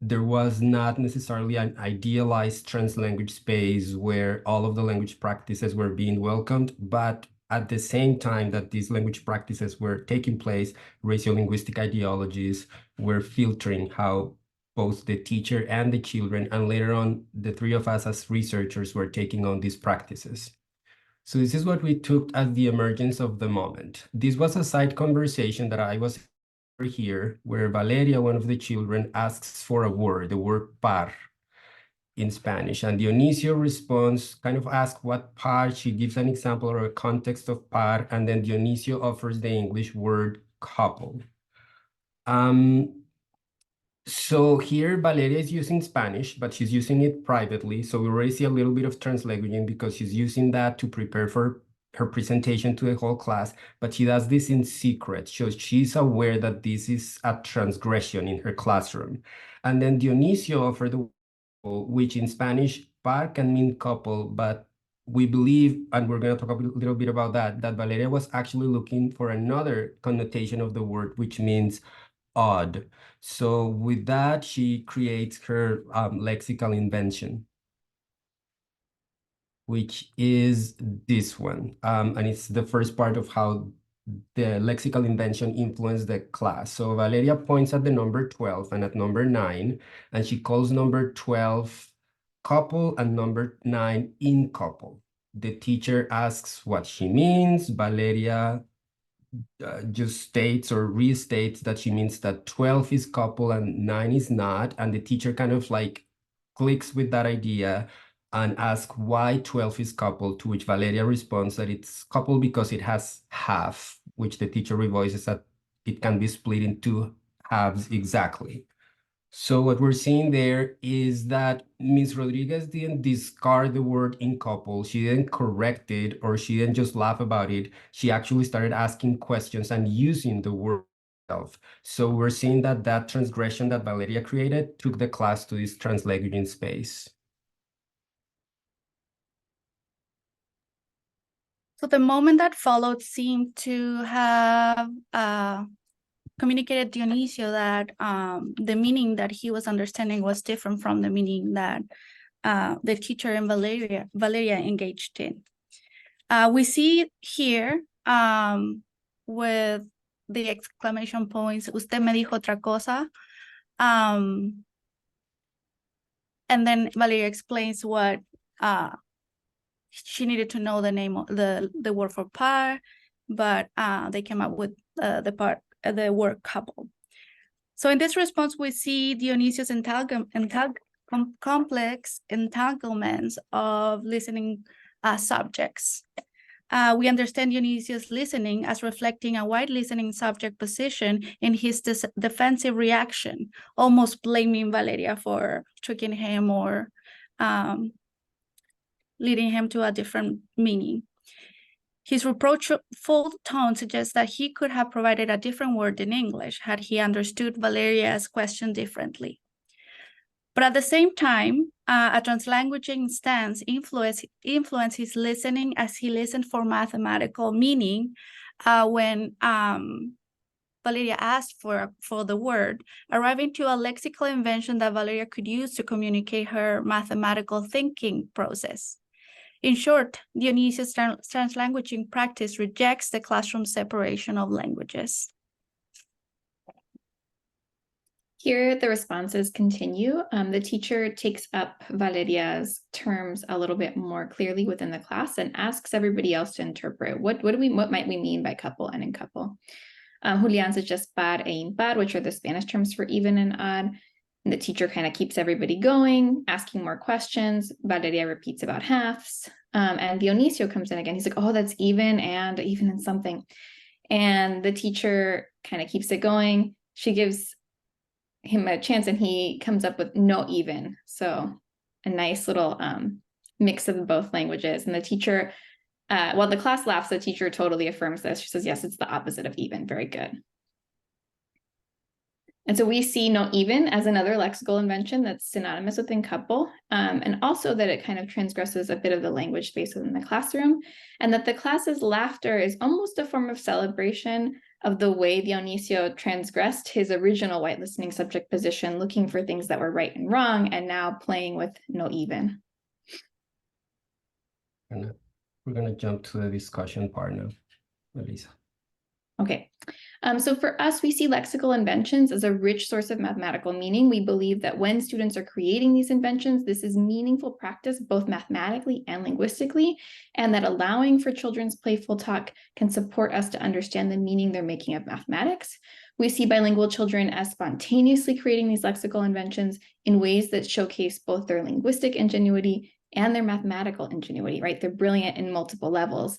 there was not necessarily an idealized translanguage space where all of the language practices were being welcomed, but at the same time that these language practices were taking place, racial linguistic ideologies were filtering how both the teacher and the children, and later on, the three of us as researchers were taking on these practices. So this is what we took as the emergence of the moment. This was a side conversation that I was here, where Valeria, one of the children, asks for a word, the word par in Spanish, and Dionisio responds, kind of asks what par, she gives an example or a context of par, and then Dionisio offers the English word couple. So here Valeria is using Spanish, but she's using it privately. So we already see a little bit of translanguaging because she's using that to prepare for her presentation to the whole class, but she does this in secret. So she's aware that this is a transgression in her classroom. And then Dionisio offered the word, which in Spanish, par can mean couple, but we believe, and we're going to talk a little bit about that Valeria was actually looking for another connotation of the word, which means odd. So with that, she creates her lexical invention, which is this one. And it's the first part of how the lexical invention influenced the class. So Valeria points at the number 12 and at number 9, and she calls number 12 couple and number 9 incouple. The teacher asks what she means. Valeria just states or restates that she means that 12 is couple and 9 is not, and the teacher kind of like clicks with that idea and asks why 12 is couple, to which Valeria responds that it's couple because it has half, which the teacher revoices that it can be split into halves exactly. So what we're seeing there is that Ms. Rodriguez didn't discard the word incouple. She didn't correct it, or she didn't just laugh about it. She actually started asking questions and using the word itself. So we're seeing that that transgression that Valeria created took the class to this translanguaging space. So the moment that followed seemed to have communicated Dionisio that the meaning that he was understanding was different from the meaning that the teacher and Valeria engaged in. We see here with the exclamation points, usted me dijo otra cosa. And then Valeria explains what she needed to know the name of the word for par, but they came up with the word couple. So in this response, we see Dionisio's complex entanglements of listening subjects. We understand Dionisio's listening as reflecting a white listening subject position in his defensive reaction, almost blaming Valeria for tricking him or leading him to a different meaning. His reproachful tone suggests that he could have provided a different word in English had he understood Valeria's question differently. But at the same time, a translanguaging stance influenced his listening as he listened for mathematical meaning when Valeria asked for the word, arriving to a lexical invention that Valeria could use to communicate her mathematical thinking process. In short, Dionisio's translanguaging practice rejects the classroom separation of languages. Here, the responses continue. The teacher takes up Valeria's terms a little bit more clearly within the class and asks everybody else to interpret. What might we mean by couple and incouple? Julian suggests par e impar, which are the Spanish terms for even and odd. And the teacher kind of keeps everybody going, asking more questions. Valeria repeats about halves. And Dionisio comes in again. He's like, oh, that's even and something. And the teacher kind of keeps it going. She gives him a chance and he comes up with no even. So a nice little mix of both languages. And the teacher, while the class laughs, the teacher totally affirms this. She says, yes, it's the opposite of even. Very good. And so we see no even as another lexical invention that's synonymous with incouple, and also that it kind of transgresses a bit of the language space within the classroom, and that the class's laughter is almost a form of celebration of the way Dionisio transgressed his original white listening subject position, looking for things that were right and wrong, and now playing with no even. We're gonna jump to the discussion part now, Melissa. Okay, so for us, we see lexical inventions as a rich source of mathematical meaning. We believe that when students are creating these inventions, this is meaningful practice, both mathematically and linguistically, and that allowing for children's playful talk can support us to understand the meaning they're making of mathematics. We see bilingual children as spontaneously creating these lexical inventions in ways that showcase both their linguistic ingenuity and their mathematical ingenuity, right? They're brilliant in multiple levels.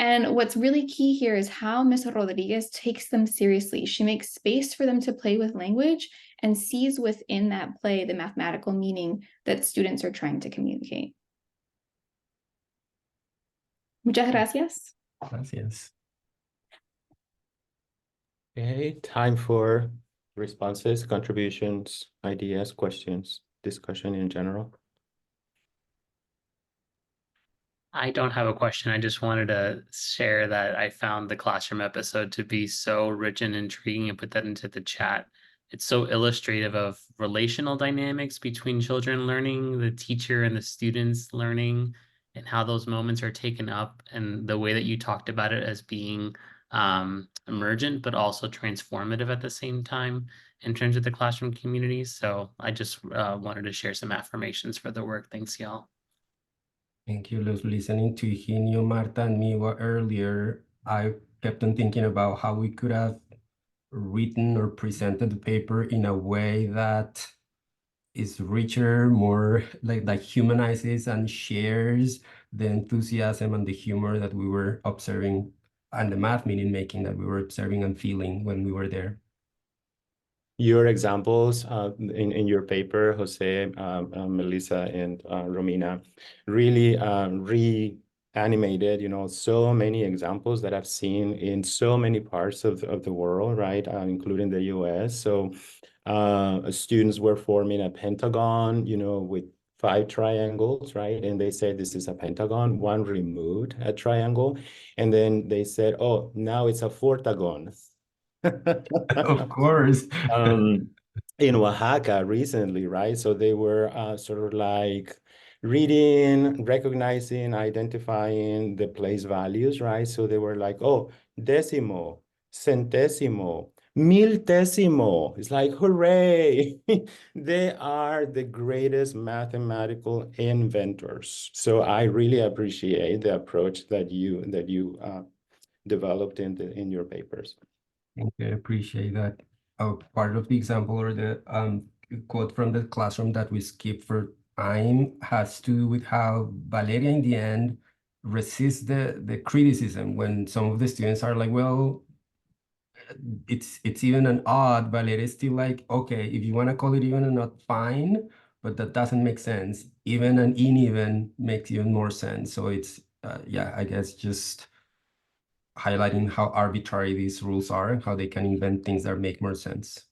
And what's really key here is how Ms. Rodriguez takes them seriously. She makes space for them to play with language and sees within that play the mathematical meaning that students are trying to communicate. Muchas gracias. Gracias. Okay, time for responses, contributions, ideas, questions, discussion in general. I don't have a question. I just wanted to share that I found the classroom episode to be so rich and intriguing and put that into the chat. It's so illustrative of relational dynamics between children learning, the teacher and the students learning, and how those moments are taken up, and the way that you talked about it as being emergent, but also transformative at the same time in terms of the classroom community. So I just wanted to share some affirmations for the work. Thanks, y'all. Thank you. Listening to Higinio, Marta, and Miwa earlier, I kept on thinking about how we could have written or presented the paper in a way that is richer, more like humanizes and shares the enthusiasm and the humor that we were observing, and the math meaning making that we were observing and feeling when we were there. Your examples in your paper, Jose, Melissa, and Romina, really reanimated, so many examples that I've seen in so many parts of the world, right, including the US. So students were forming a pentagon, with 5 triangles, right? And they said, this is a pentagon. One removed a triangle. And then they said, oh, now it's a fourtagon. Of course. In Oaxaca recently, right? So they were sort of like reading, recognizing, identifying the place values, right? So they were like, oh, decimo, centésimo, miltésimo. It's like, hooray! They are the greatest mathematical inventors. So I really appreciate the approach that you developed in your papers. Thank you. I appreciate that. Part of the example or the quote from the classroom that we skipped for time has to do with how Valeria in the end resists the criticism when some of the students are like, well, it's even an odd. Valeria is still like, okay, if you want to call it even or not, fine, but that doesn't make sense. Even an uneven makes even more sense. So it's yeah, I guess just highlighting how arbitrary these rules are and how they can invent things that make more sense.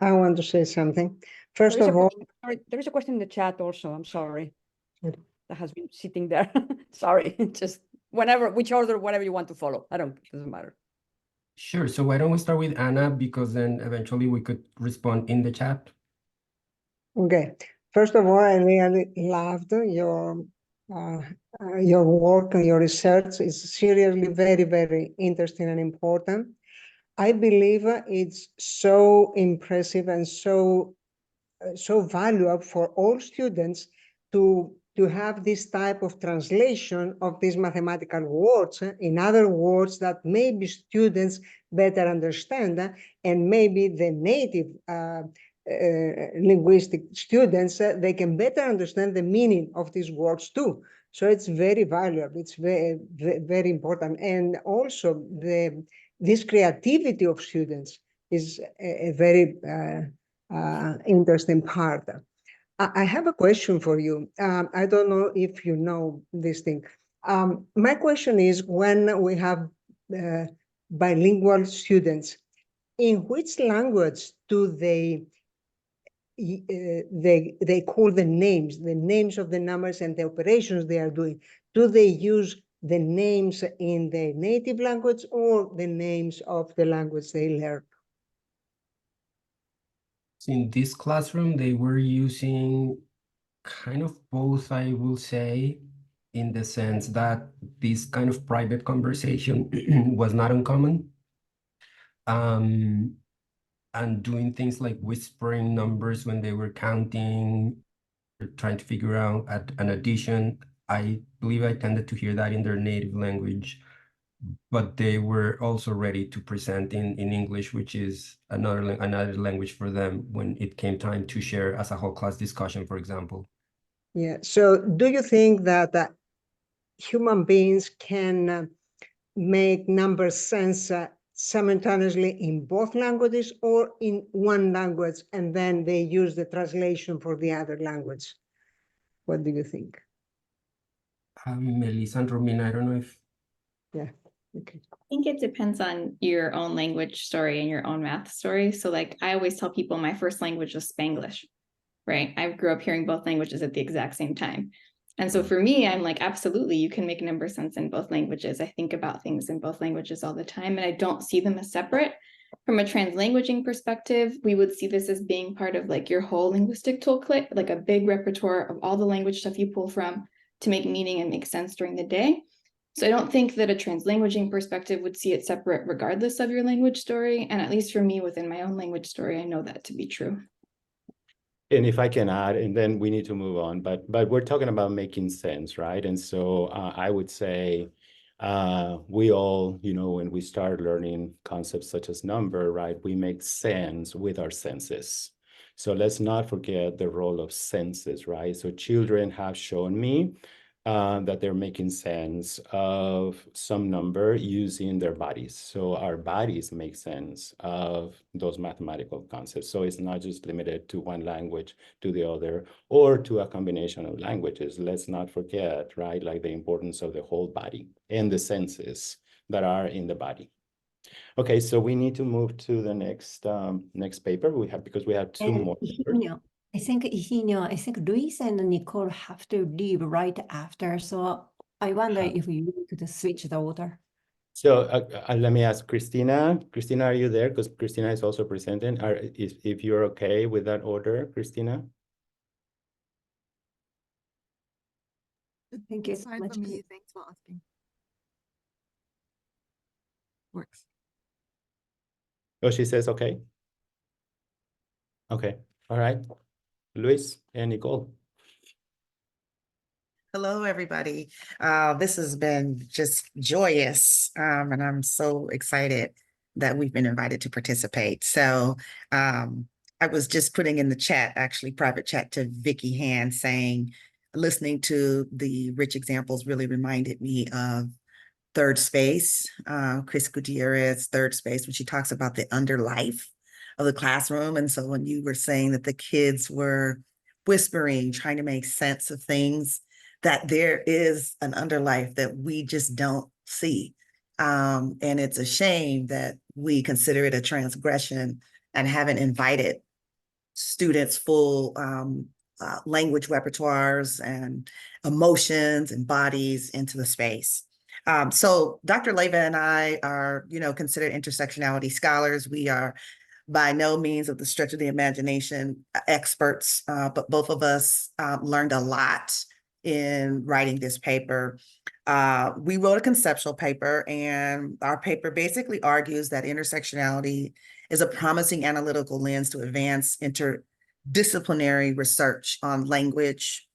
I want to say something. First of all, there is a question in the chat also. I'm sorry. That has been sitting there. Sorry, just which order, whatever you want to follow. It doesn't matter. Sure. So why don't we start with Anna, because then eventually we could respond in the chat. Okay. First of all, I really loved your work and your research is seriously very, very interesting and important. I believe it's so impressive and so valuable for all students to have this type of translation of these mathematical words in other words that maybe students better understand, and maybe the native linguistic students, they can better understand the meaning of these words too. So it's very valuable. It's very, very important. And also this creativity of students is a very interesting part. I have a question for you. I don't know if you know this thing. My question is, when we have bilingual students, in which language do they call the names of the numbers and the operations they are doing? Do they use the names in the native language or the names of the language they learn? In this classroom, they were using kind of both, I will say, in the sense that this kind of private conversation was not uncommon. And doing things like whispering numbers when they were counting, trying to figure out an addition. I believe I tended to hear that in their native language, but they were also ready to present in English, which is another language for them when it came time to share as a whole class discussion, for example. Yeah, so do you think that human beings can make number sense simultaneously in both languages or in one language, and then they use the translation for the other language? What do you think? Melissa and Romina, I don't know if... Yeah, okay. I think it depends on your own language story and your own math story. So like I always tell people my first language was Spanglish, right? I grew up hearing both languages at the exact same time. And so for me, I'm like, absolutely, you can make number sense in both languages. I think about things in both languages all the time, and I don't see them as separate. From a translanguaging perspective, we would see this as being part of like your whole linguistic toolkit, like a big repertoire of all the language stuff you pull from to make meaning and make sense during the day. So I don't think that a translanguaging perspective would see it separate regardless of your language story. And at least for me, within my own language story, I know that to be true. And if I can add, and then we need to move on, but we're talking about making sense, right? And so I would say we all, you know, when we start learning concepts such as number, right, we make sense with our senses. So let's not forget the role of senses, right? So children have shown me that they're making sense of some number using their bodies. So our bodies make sense of those mathematical concepts. So it's not just limited to one language to the other or to a combination of languages. Let's not forget, right, like the importance of the whole body and the senses that are in the body. Okay, so we need to move to the next paper because we have two more. I think Luis and Nicole have to leave right after. So I wonder if you could switch the order. So let me ask Christina. Christina, are you there? Because Christina is also presenting. If you're okay with that order, Christina? Thank you It's so fine much. for me. Thanks for asking. Works. Oh, she says okay. Okay. All right. Luis and Nicole. Hello, everybody. This has been just joyous, and I'm so excited that we've been invited to participate. So I was just putting in the chat, actually private chat to Vicky Hand, saying, listening to the rich examples really reminded me of Third Space, Chris Gutierrez, Third Space, when she talks about the underlife of the classroom. And so when you were saying that the kids were whispering, trying to make sense of things, that there is an underlife that we just don't see. And it's a shame that we consider it a transgression and haven't invited students' full language repertoires and emotions and bodies into the space. So Dr. Leyva and I are, considered intersectionality scholars. We are by no means of the stretch of the imagination experts, but both of us learned a lot in writing this paper. We wrote a conceptual paper, and our paper basically argues that intersectionality is a promising analytical lens to advance interdisciplinary research on language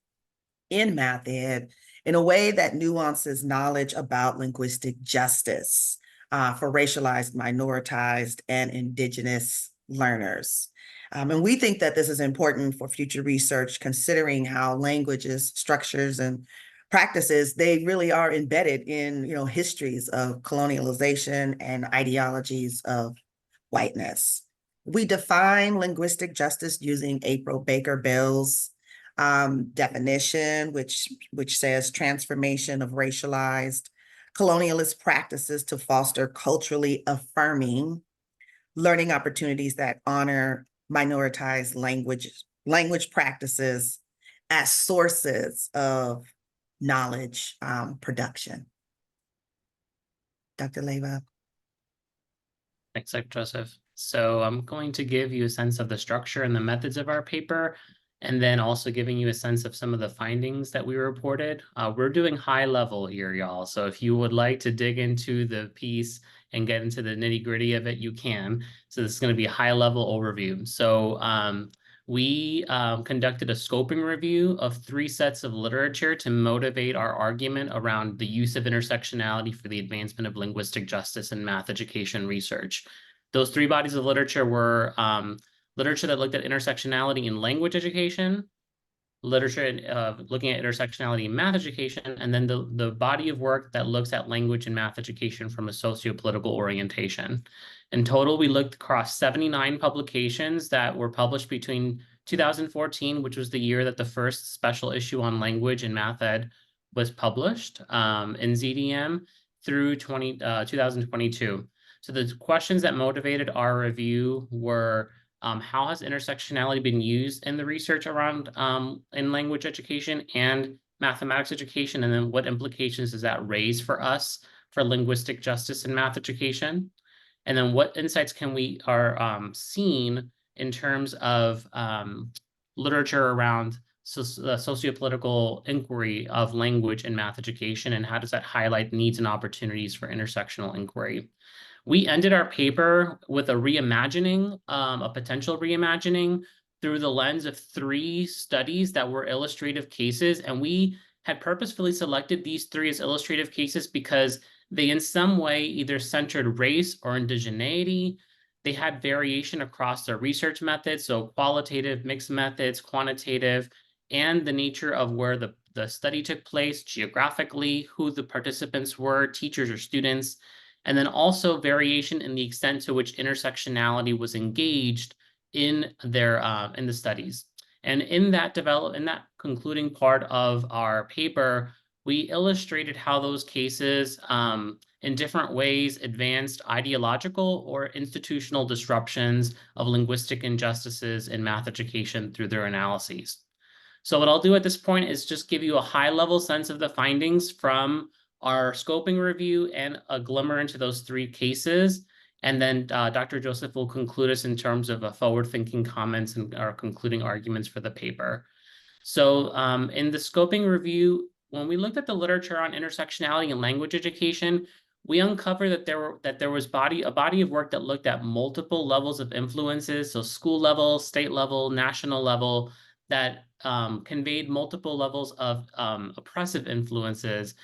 in math ed in a way that nuances knowledge about linguistic justice for racialized, minoritized, and indigenous learners. And we think that this is important for future research, considering how languages, structures, and practices, they really are embedded in, histories of colonialization and ideologies of whiteness. We define linguistic justice using April Baker Bell's definition, which says transformation of racialized colonialist practices to foster culturally affirming learning opportunities that honor minoritized language practices as sources of knowledge production. Dr. Leyva. Thanks, Dr. Joseph. So I'm going to give you a sense of the structure and the methods of our paper, and then also giving you a sense of some of the findings that we reported. We're doing high level here, y'all. So if you would like to dig into the piece and get into the nitty gritty of it, you can. So this is going to be a high level overview. So we conducted a scoping review of 3 sets of literature to motivate our argument around the use of intersectionality for the advancement of linguistic justice in math education research. Those 3 bodies of literature were literature that looked at intersectionality in language education, literature looking at intersectionality in math education, and then the body of work that looks at language and math education from a socio-political orientation. In total, we looked across 79 publications that were published between 2014, which was the year that the first special issue on language and math ed was published in ZDM, through 2022. So the questions that motivated our review were, how has intersectionality been used in the research around in language education and mathematics education? And then what implications does that raise for us for linguistic justice in math education? And then what insights can we are seen in terms of literature around the sociopolitical inquiry of language and math education, and how does that highlight needs and opportunities for intersectional inquiry? We ended our paper with a reimagining, a potential reimagining through the lens of 3 studies that were illustrative cases. And we had purposefully selected these 3 as illustrative cases because they in some way either centered race or indigeneity. They had variation across their research methods, so qualitative, mixed methods, quantitative, and the nature of where the study took place geographically, who the participants were, teachers or students, and then also variation in the extent to which intersectionality was engaged in their in the studies. And in that concluding part of our paper, we illustrated how those cases in different ways advanced ideological or institutional disruptions of linguistic injustices in math education through their analyses. So what I'll do at this point is just give you a high-level sense of the findings from our scoping review and a glimmer into those 3 cases. And then Dr. Joseph will conclude us in terms of forward-thinking comments and our concluding arguments for the paper. So in the scoping review, when we looked at the literature on intersectionality in language education, we uncovered that there was a body of work that looked at multiple levels of influences, so school level, state level, national level, that conveyed multiple levels of oppressive influences.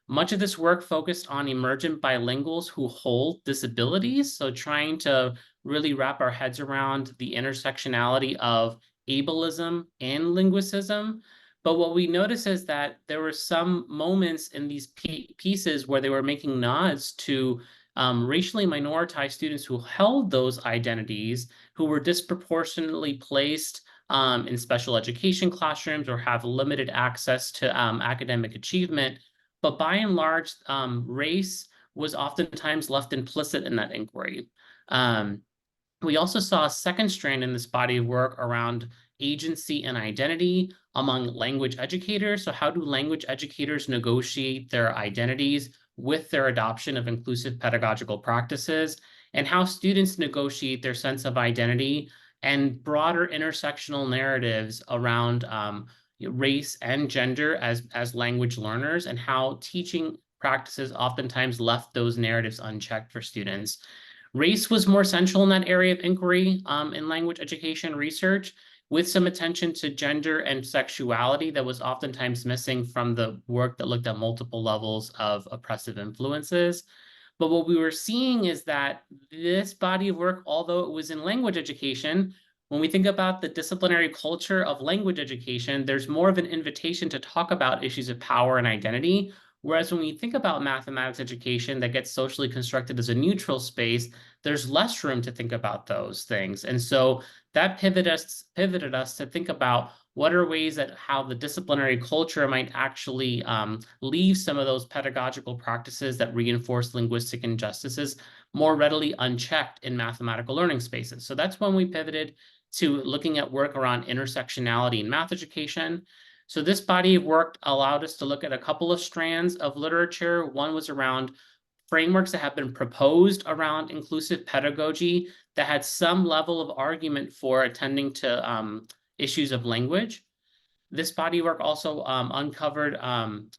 Much of this work focused on emergent bilinguals who hold disabilities, so trying to really wrap our heads around the intersectionality of ableism and linguicism. But what we noticed is that there were some moments in these pieces where they were making nods to racially minoritized students who held those identities, who were disproportionately placed in special education classrooms or have limited access to academic achievement. But by and large, race was oftentimes left implicit in that inquiry. We also saw a second strand in this body of work around agency and identity among language educators. So how do language educators negotiate their identities with their adoption of inclusive pedagogical practices, and how students negotiate their sense of identity and broader intersectional narratives around race and gender as language learners, and how teaching practices oftentimes left those narratives unchecked for students. Race was more central in that area of inquiry in language education research, with some attention to gender and sexuality that was oftentimes missing from the work that looked at multiple levels of oppressive influences. But what we were seeing is that this body of work, although it was in language education, when we think about the disciplinary culture of language education, there's more of an invitation to talk about issues of power and identity. Whereas when we think about mathematics education that gets socially constructed as a neutral space, there's less room to think about those things. And so that pivoted us to think about what are ways that how the disciplinary culture might actually leave some of those pedagogical practices that reinforce linguistic injustices more readily unchecked in mathematical learning spaces. So that's when we pivoted to looking at work around intersectionality in math education. So this body of work allowed us to look at a couple of strands of literature. One was around frameworks that have been proposed around inclusive pedagogy that had some level of argument for attending to issues of language. This body of work also uncovered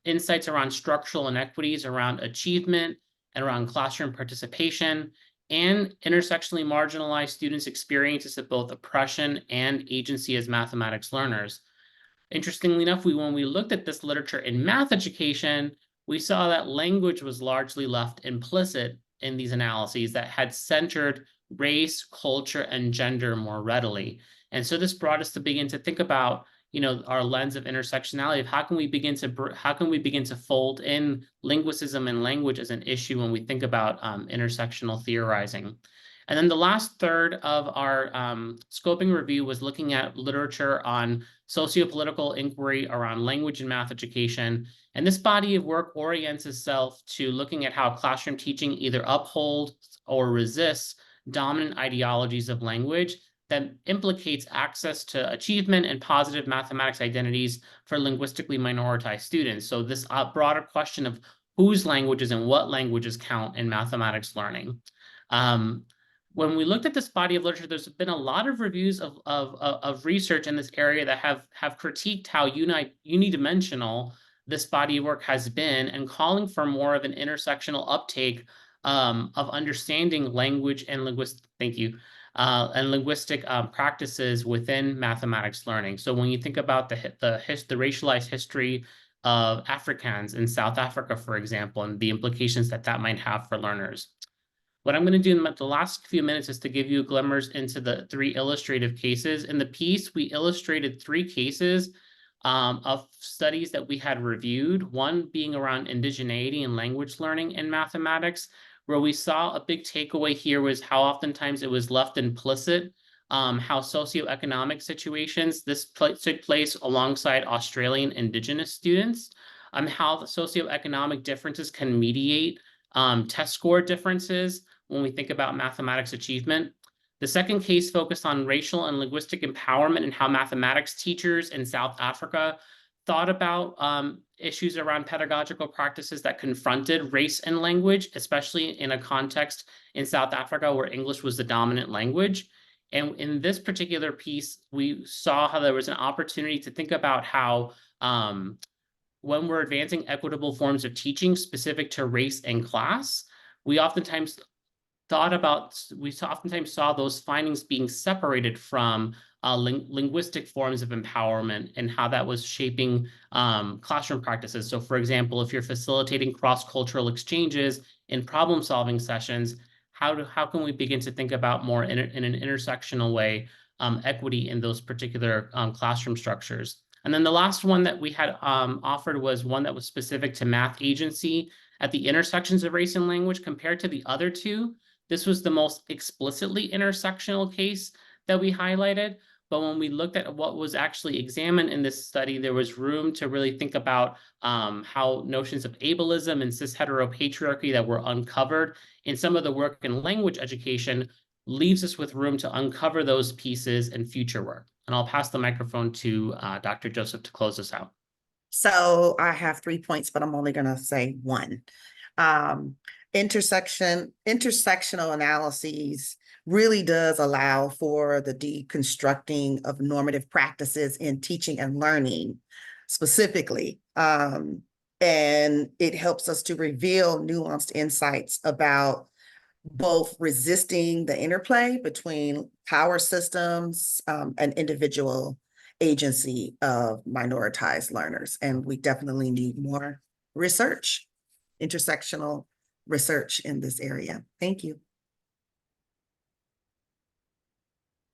insights around structural inequities around achievement and around classroom participation and intersectionally marginalized students' experiences of both oppression and agency as mathematics learners. Interestingly enough, when we looked at this literature in math education, we saw that language was largely left implicit in these analyses that had centered race, culture, and gender more readily. And so this brought us to begin to think about, you know, our lens of intersectionality of how can we begin to fold in linguicism and language as an issue when we think about intersectional theorizing. And then the last third of our scoping review was looking at literature on sociopolitical inquiry around language and math education. And this body of work orients itself to looking at how classroom teaching either upholds or resists dominant ideologies of language that implicates access to achievement and positive mathematics identities for linguistically minoritized students. So this broader question of whose languages and what languages count in mathematics learning. When we looked at this body of literature, there's been a lot of reviews of research in this area that have critiqued how unidimensional this body of work has been and calling for more of an intersectional uptake of understanding language and linguistic practices within mathematics learning. So when you think about the racialized history of Afrikaans in South Africa, for example, and the implications that that might have for learners. What I'm going to do in the last few minutes is to give you glimmers into the 3 illustrative cases. In the piece, we illustrated 3 cases of studies that we had reviewed, one being around indigeneity and language learning in mathematics, where we saw a big takeaway here was how oftentimes it was left implicit, how socioeconomic situations, this took place alongside Australian indigenous students, how the socioeconomic differences can mediate test score differences when we think about mathematics achievement. The second case focused on racial and linguistic empowerment and how mathematics teachers in South Africa thought about issues around pedagogical practices that confronted race and language, especially in a context in South Africa where English was the dominant language. And in this particular piece, we saw how there was an opportunity to think about how when we're advancing equitable forms of teaching specific to race and class, we oftentimes saw those findings being separated from linguistic forms of empowerment and how that was shaping classroom practices. So for example, if you're facilitating cross-cultural exchanges in problem-solving sessions, how can we begin to think about more in an intersectional way equity in those particular classroom structures? And then the last one that we had offered was one that was specific to math agency at the intersections of race and language. Compared to the other 2, this was the most explicitly intersectional case that we highlighted. But when we looked at what was actually examined in this study, there was room to really think about how notions of ableism and cis-heteropatriarchy that were uncovered in some of the work in language education leaves us with room to uncover those pieces in future work. And I'll pass the microphone to Dr. Joseph to close us out. So I have 3 points, but I'm only going to say 1. Intersectional analyses really does allow for the deconstructing of normative practices in teaching and learning specifically. And it helps us to reveal nuanced insights about both resisting the interplay between power systems and individual agency of minoritized learners. And we definitely need more research, intersectional research in this area. Thank you.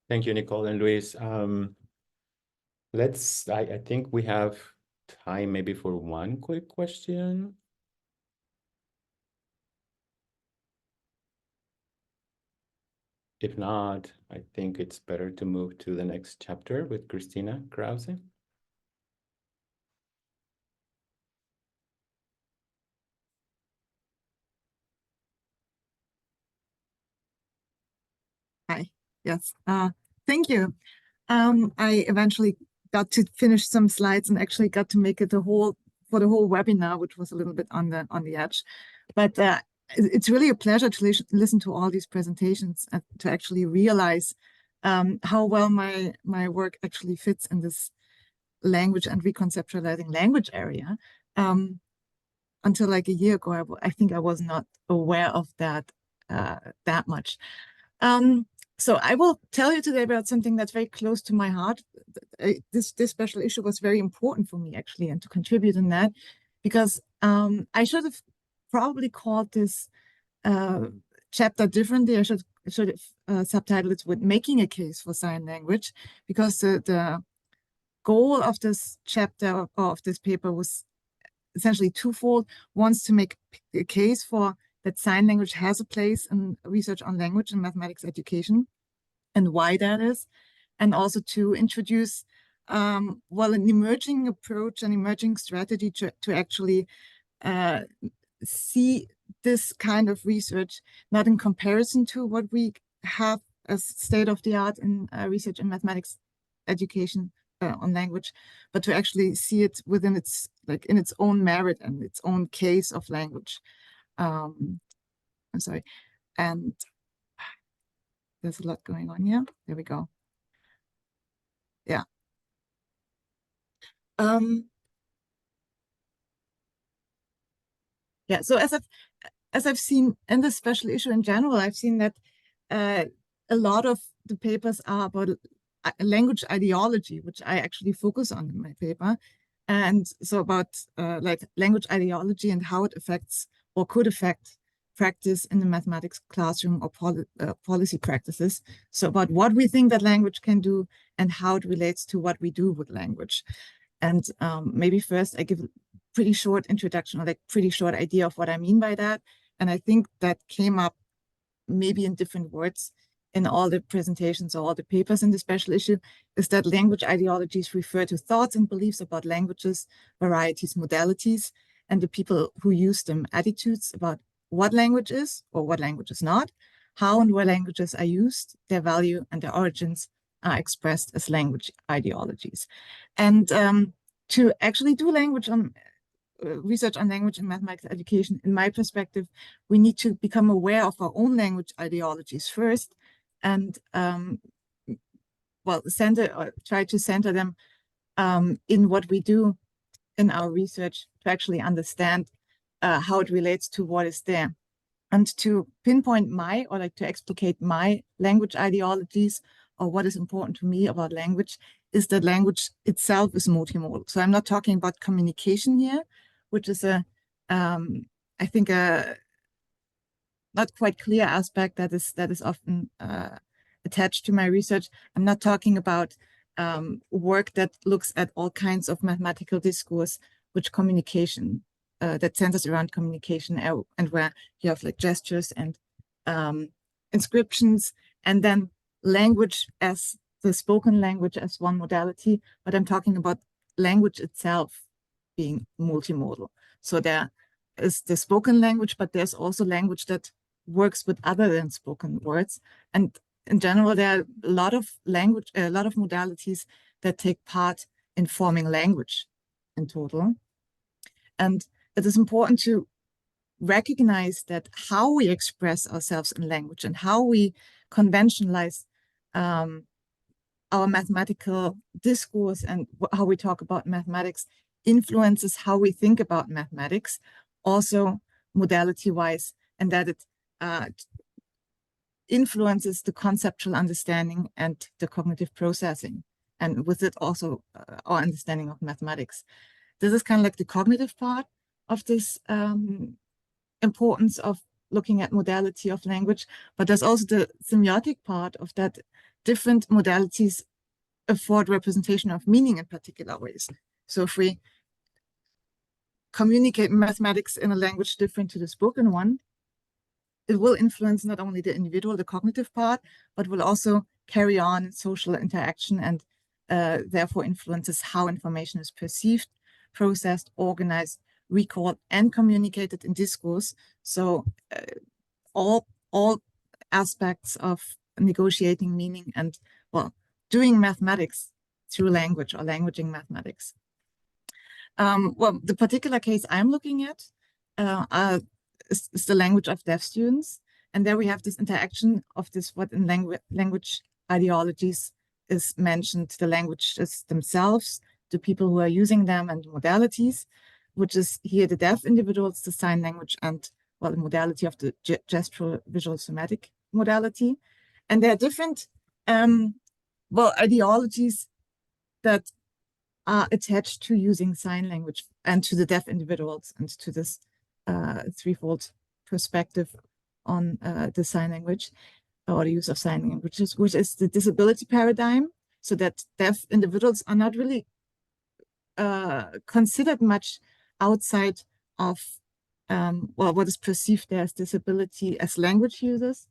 Thank you, Nicole and Luis. I think we have time maybe for one quick question. If not, I think it's better to move to the next chapter with Christina Krause. Hi. Yes. Thank you. I eventually got to finish some slides and actually got to make it for the whole webinar, which was a little bit on the edge. But it's really a pleasure to listen to all these presentations and to actually realize how well my work actually fits in this language and reconceptualizing language area. Until like a year ago, I think I was not aware of that that much. So I will tell you today about something that's very close to my heart. This special issue was very important for me, actually, and to contribute in that, because I should have probably called this chapter differently. I should have subtitled it with "Making a Case for Sign Language," because the goal of this chapter or of this paper was essentially twofold. One, to make a case for that sign language has a place in research on language and mathematics education, and why that is, and also to introduce an emerging approach, an emerging strategy to actually see this kind of research not in comparison to what we have as state of the art in research in mathematics education on language, but to actually see it within its in its own merit and its own case of language. I'm sorry, and there's a lot going on here. There we go. Yeah. Yeah. So as I've seen in this special issue in general, I've seen that a lot of the papers are about language ideology, which I actually focus on in my paper. And so about like language ideology and how it affects or could affect practice in the mathematics classroom or policy practices. So about what we think that language can do and how it relates to what we do with language. And maybe first I give a pretty short introduction or like pretty short idea of what I mean by that. And I think that came up maybe in different words in all the presentations or all the papers in the special issue, is that language ideologies refer to thoughts and beliefs about languages, varieties, modalities, and the people who use them, attitudes about what language is or what language is not, how and where languages are used, their value and their origins are expressed as language ideologies. And to actually do language on research on language and mathematics education, in my perspective, we need to become aware of our own language ideologies first, and try to center them in what we do in our research to actually understand how it relates to what is there, and to pinpoint to explicate my language ideologies or what is important to me about language is that language itself is multimodal. So I'm not talking about communication here, which is I think a not quite clear aspect that is often attached to my research. I'm not talking about work that looks at all kinds of mathematical discourse, which communication that centers around communication and where you have like gestures and inscriptions, and then language as the spoken language as one modality. But I'm talking about language itself being multimodal. So there is the spoken language, but there's also language that works with other than spoken words. And in general, there are a lot of modalities that take part in forming language in total. And it is important to recognize that how we express ourselves in language and how we conventionalize our mathematical discourse and how we talk about mathematics influences how we think about mathematics, also modality-wise, and that it influences the conceptual understanding and the cognitive processing, and with it also our understanding of mathematics. This is kind of like the cognitive part of this importance of looking at modality of language, but there's also the semiotic part of that different modalities afford representation of meaning in particular ways. So if we communicate mathematics in a language different to the spoken one, it will influence not only the individual, the cognitive part, but will also carry on social interaction and therefore influences how information is perceived, processed, organized, recalled, and communicated in discourse. So all aspects of negotiating meaning and, well, doing mathematics through language or languaging mathematics. Well, the particular case I'm looking at is the language of deaf students. And there we have this interaction of this, what in language ideologies is mentioned, the languages themselves, the people who are using them, and modalities, which is here the deaf individuals, the sign language, and, well, the modality of the gestural visual somatic modality. And there are different, well, ideologies that are attached to using sign language and to the deaf individuals and to this threefold perspective on the sign language or the use of sign languages, which is the disability paradigm, so that deaf individuals are not really considered much outside of well, what is perceived as disability as language users.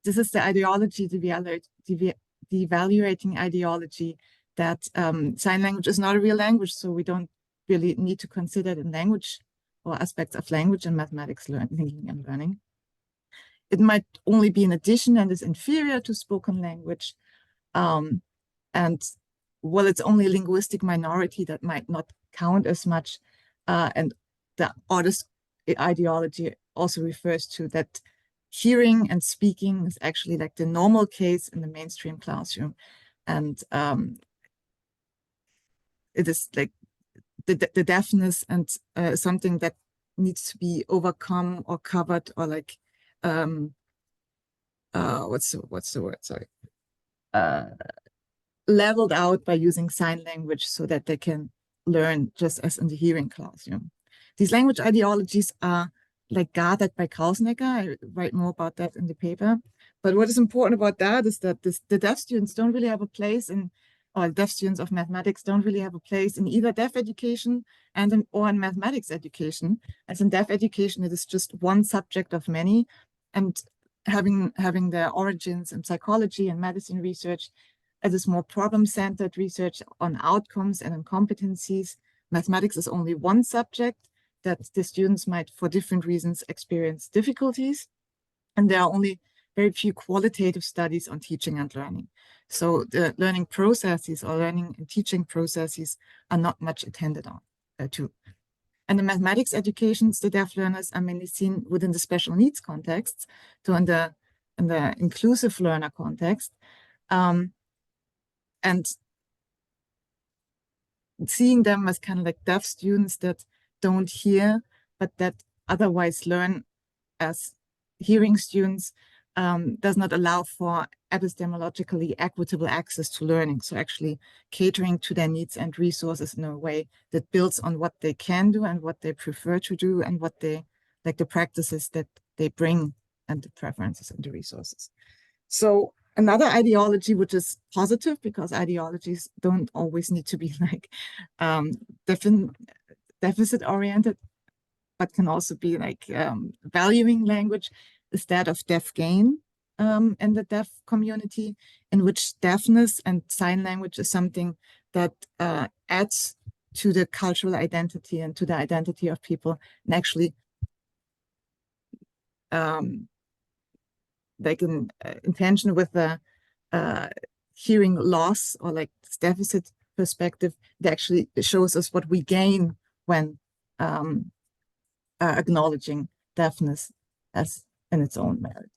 This is the ideology, the devaluating ideology that sign language is not a real language, so we don't really need to consider it in language or aspects of language and mathematics thinking and learning. It might only be an addition and is inferior to spoken language. And well, it's only a linguistic minority that might not count as much. And the artist ideology also refers to that hearing and speaking is actually like the normal case in the mainstream classroom. And it is like the deafness and something that needs to be overcome or covered, or like what's the word, sorry, leveled out by using sign language so that they can learn just as in the hearing classroom. These language ideologies are like gathered by Krause. I write more about that in the paper. But what is important about that is that the deaf students don't really have a place in, or deaf students of mathematics don't really have a place in either deaf education or in mathematics education. As in deaf education, it is just one subject of many, and having their origins in psychology and medicine research, it is more problem-centered research on outcomes and on competencies. Mathematics is only one subject that the students might, for different reasons, experience difficulties. And there are only very few qualitative studies on teaching and learning. So the learning processes or learning and teaching processes are not much attended on to. And in mathematics educations, the deaf learners are mainly seen within the special needs context, so in the inclusive learner context. And seeing them as kind of like deaf students that don't hear, but that otherwise learn as hearing students, does not allow for epistemologically equitable access to learning. So actually catering to their needs and resources in a way that builds on what they can do and what they prefer to do and what they, like the practices that they bring and the preferences and the resources. So another ideology, which is positive, because ideologies don't always need to be like deficit oriented, but can also be like valuing language, is that of deaf gain in the deaf community, in which deafness and sign language is something that adds to the cultural identity and to the identity of people, and actually like in tension with the hearing loss or like this deficit perspective, it actually shows us what we gain when acknowledging deafness as in its own merit.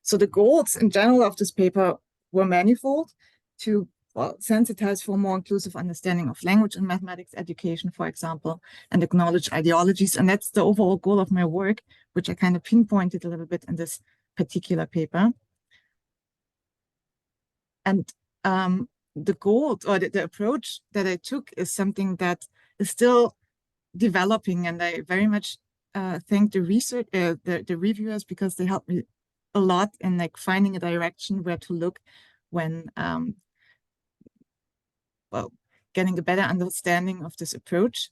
So the goals in general of this paper were manifold: to sensitize for more inclusive understanding of language in mathematics education, for example, and acknowledge ideologies. And that's the overall goal of my work, which I kind of pinpointed a little bit in this particular paper. And the goal, or the approach that I took, is something that is still developing, and I very much thank the research, the reviewers, because they helped me a lot in like finding a direction where to look when well, getting a better understanding of this approach.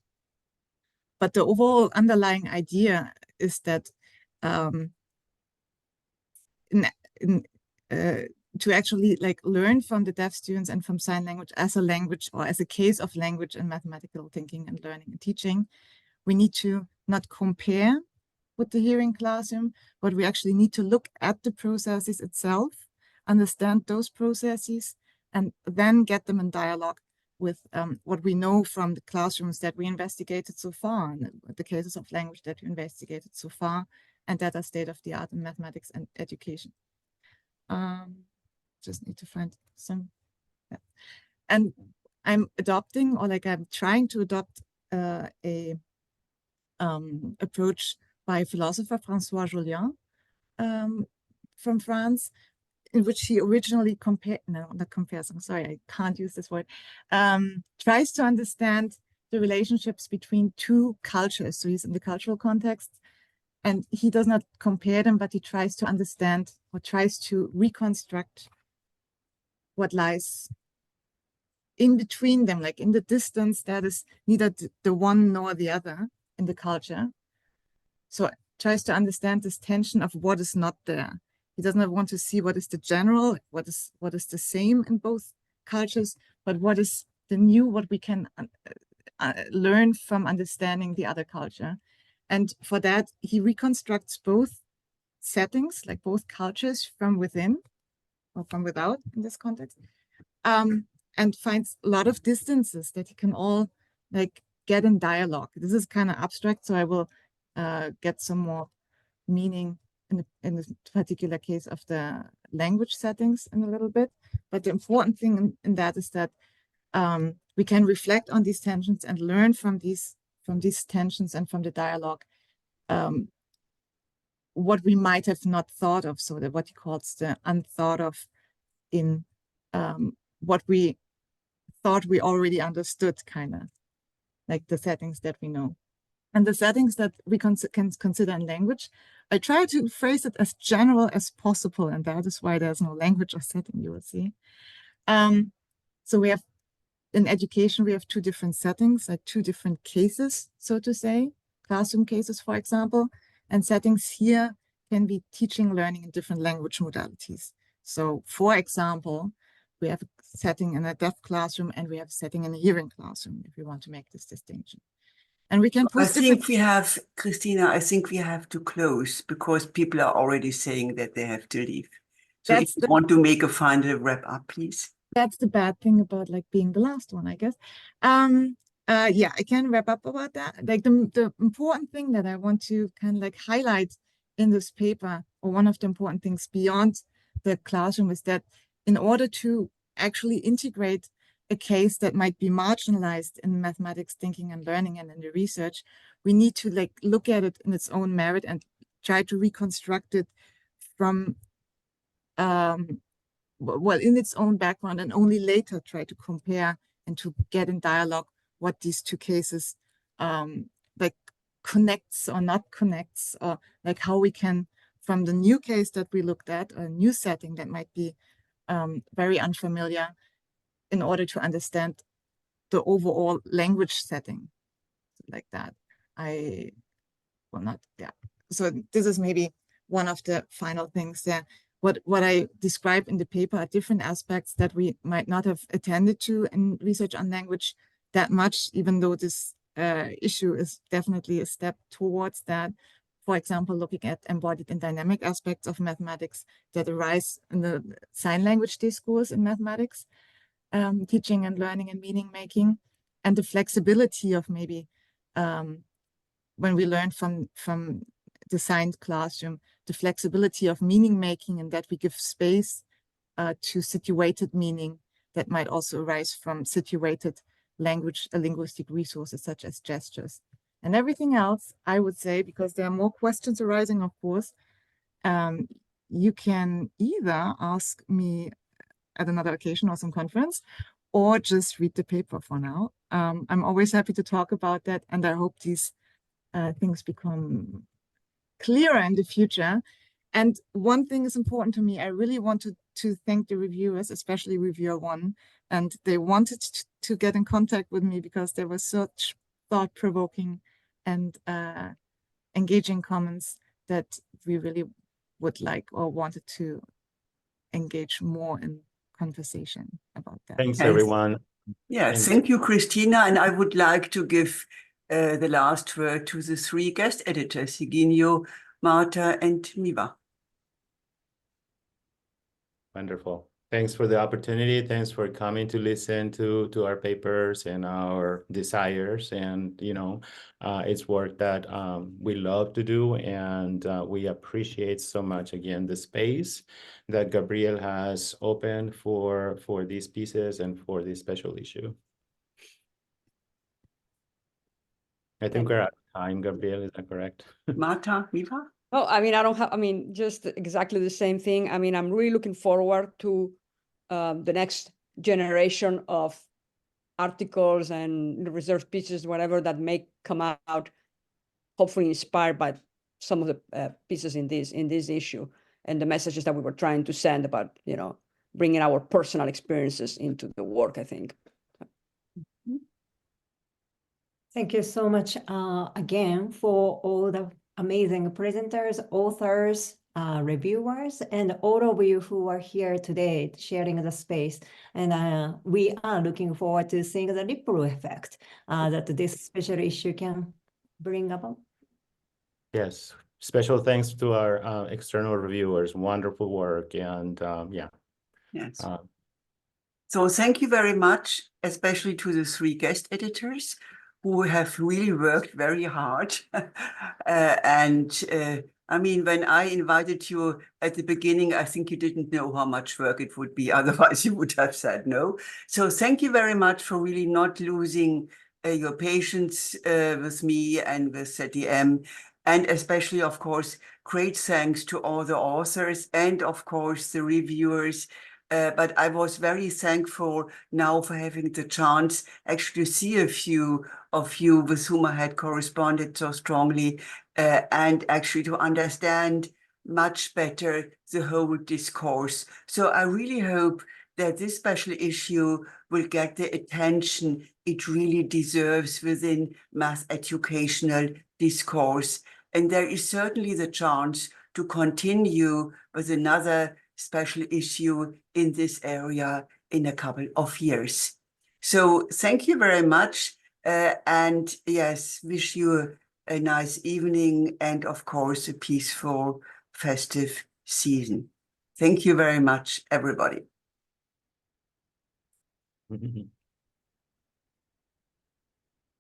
But the overall underlying idea is that to actually like learn from the deaf students and from sign language as a language, or as a case of language in mathematical thinking and learning and teaching, we need to not compare with the hearing classroom, but we actually need to look at the processes itself, understand those processes, and then get them in dialogue with what we know from the classrooms that we investigated so far, and the cases of language that we investigated so far, and that are state of the art in mathematics and education. Just need to find some, yeah. And I'm adopting, or like I'm trying to adopt a approach by philosopher François Jullien from France, in which he originally I'm sorry, I can't use this word, tries to understand the relationships between two cultures. So he's in the cultural context, and he does not compare them, but he tries to understand or tries to reconstruct what lies in between them, like in the distance that is neither the one nor the other in the culture. So tries to understand this tension of what is not there. He does not want to see what is the general, what is the same in both cultures, but what is the new, what we can learn from understanding the other culture. And for that, he reconstructs both settings, like both cultures from within or from without in this context, and finds a lot of distances that he can all like get in dialogue. This is kind of abstract, so I will get some more meaning in this particular case of the language settings in a little bit. But the important thing in that is that we can reflect on these tensions and learn from these tensions and from the dialogue what we might have not thought of, so that what he calls the unthought of in what we thought we already understood, kind of like the settings that we know. And the settings that we can consider in language, I try to phrase it as general as possible, and that is why there's no language or setting, you will see. So we have, in education, we have two different settings, like two different cases, so to say, classroom cases, for example, and settings here can be teaching, learning in different language modalities. So, for example, we have a setting in a deaf classroom and we have a setting in a hearing classroom, if we want to make this distinction. And we can put Christina, I think we have to close because people are already saying that they have to leave. So if you want to make a final wrap up, please. That's the bad thing about like being the last one, I guess. Yeah, I can wrap up about that. Like the important thing that I want to kind of like highlight in this paper, or one of the important things beyond the classroom, is that in order to actually integrate a case that might be marginalized in mathematics thinking and learning and in the research, we need to like look at it in its own merit and try to reconstruct it from well, in its own background, and only later try to compare and to get in dialogue what these two cases like connects or not connects, or like how we can, from the new case that we looked at, a new setting that might be very unfamiliar, in order to understand the overall language setting like that. So this is maybe one of the final things there. What I describe in the paper are different aspects that we might not have attended to in research on language that much, even though this issue is definitely a step towards that. For example, looking at embodied and dynamic aspects of mathematics that arise in the sign language discourse in mathematics, teaching and learning and meaning making, and the flexibility of maybe when we learn from the signed classroom, the flexibility of meaning making, and that we give space to situated meaning that might also arise from situated linguistic resources such as gestures. And everything else, I would say, because there are more questions arising, of course, you can either ask me at another occasion or some conference, or just read the paper for now. I'm always happy to talk about that, and I hope these things become clearer in the future. And one thing is important to me. I really wanted to thank the reviewers, especially reviewer one, and they wanted to get in contact with me because there were such thought-provoking and engaging comments that we really would like or wanted to engage more in conversation about that. Thanks, everyone. Yeah, thank you, Christina. And I would like to give the last word to the three guest editors, Higinio, Marta, and Miwa. Wonderful. Thanks for the opportunity. Thanks for coming to listen to our papers and our desires. And, you know, it's work that we love to do. And we appreciate so much, again, the space that Gabriel has opened for these pieces and for this special issue. I think we're out of time, Gabriel, is that correct? Marta, Miwa? No, I mean, I don't have, I mean, just exactly the same thing. I mean, I'm really looking forward to the next generation of articles and research pieces, whatever that may come out, hopefully inspired by some of the pieces in this issue and the messages that we were trying to send about, you know, bringing our personal experiences into the work, I think. Thank you so much again for all the amazing presenters, authors, reviewers, and all of you who are here today sharing the space. And we are looking forward to seeing the ripple effect that this special issue can bring about. Yes. Special thanks to our external reviewers. Wonderful work. And yeah. Yes. So thank you very much, especially to the three guest editors who have really worked very hard. I mean, when I invited you at the beginning, I think you didn't know how much work it would be. Otherwise, you would have said no. So thank you very much for really not losing your patience with me and with ZDM. And especially, of course, great thanks to all the authors and, of course, the reviewers. But I was very thankful now for having the chance actually to see a few of you with whom I had corresponded so strongly and actually to understand much better the whole discourse. So I really hope that this special issue will get the attention it really deserves within math educational discourse. And there is certainly the chance to continue with another special issue in this area in a couple of years. So thank you very much. And yes, wish you a nice evening and of course a peaceful festive season. Thank you very much, everybody. Mm-hmm.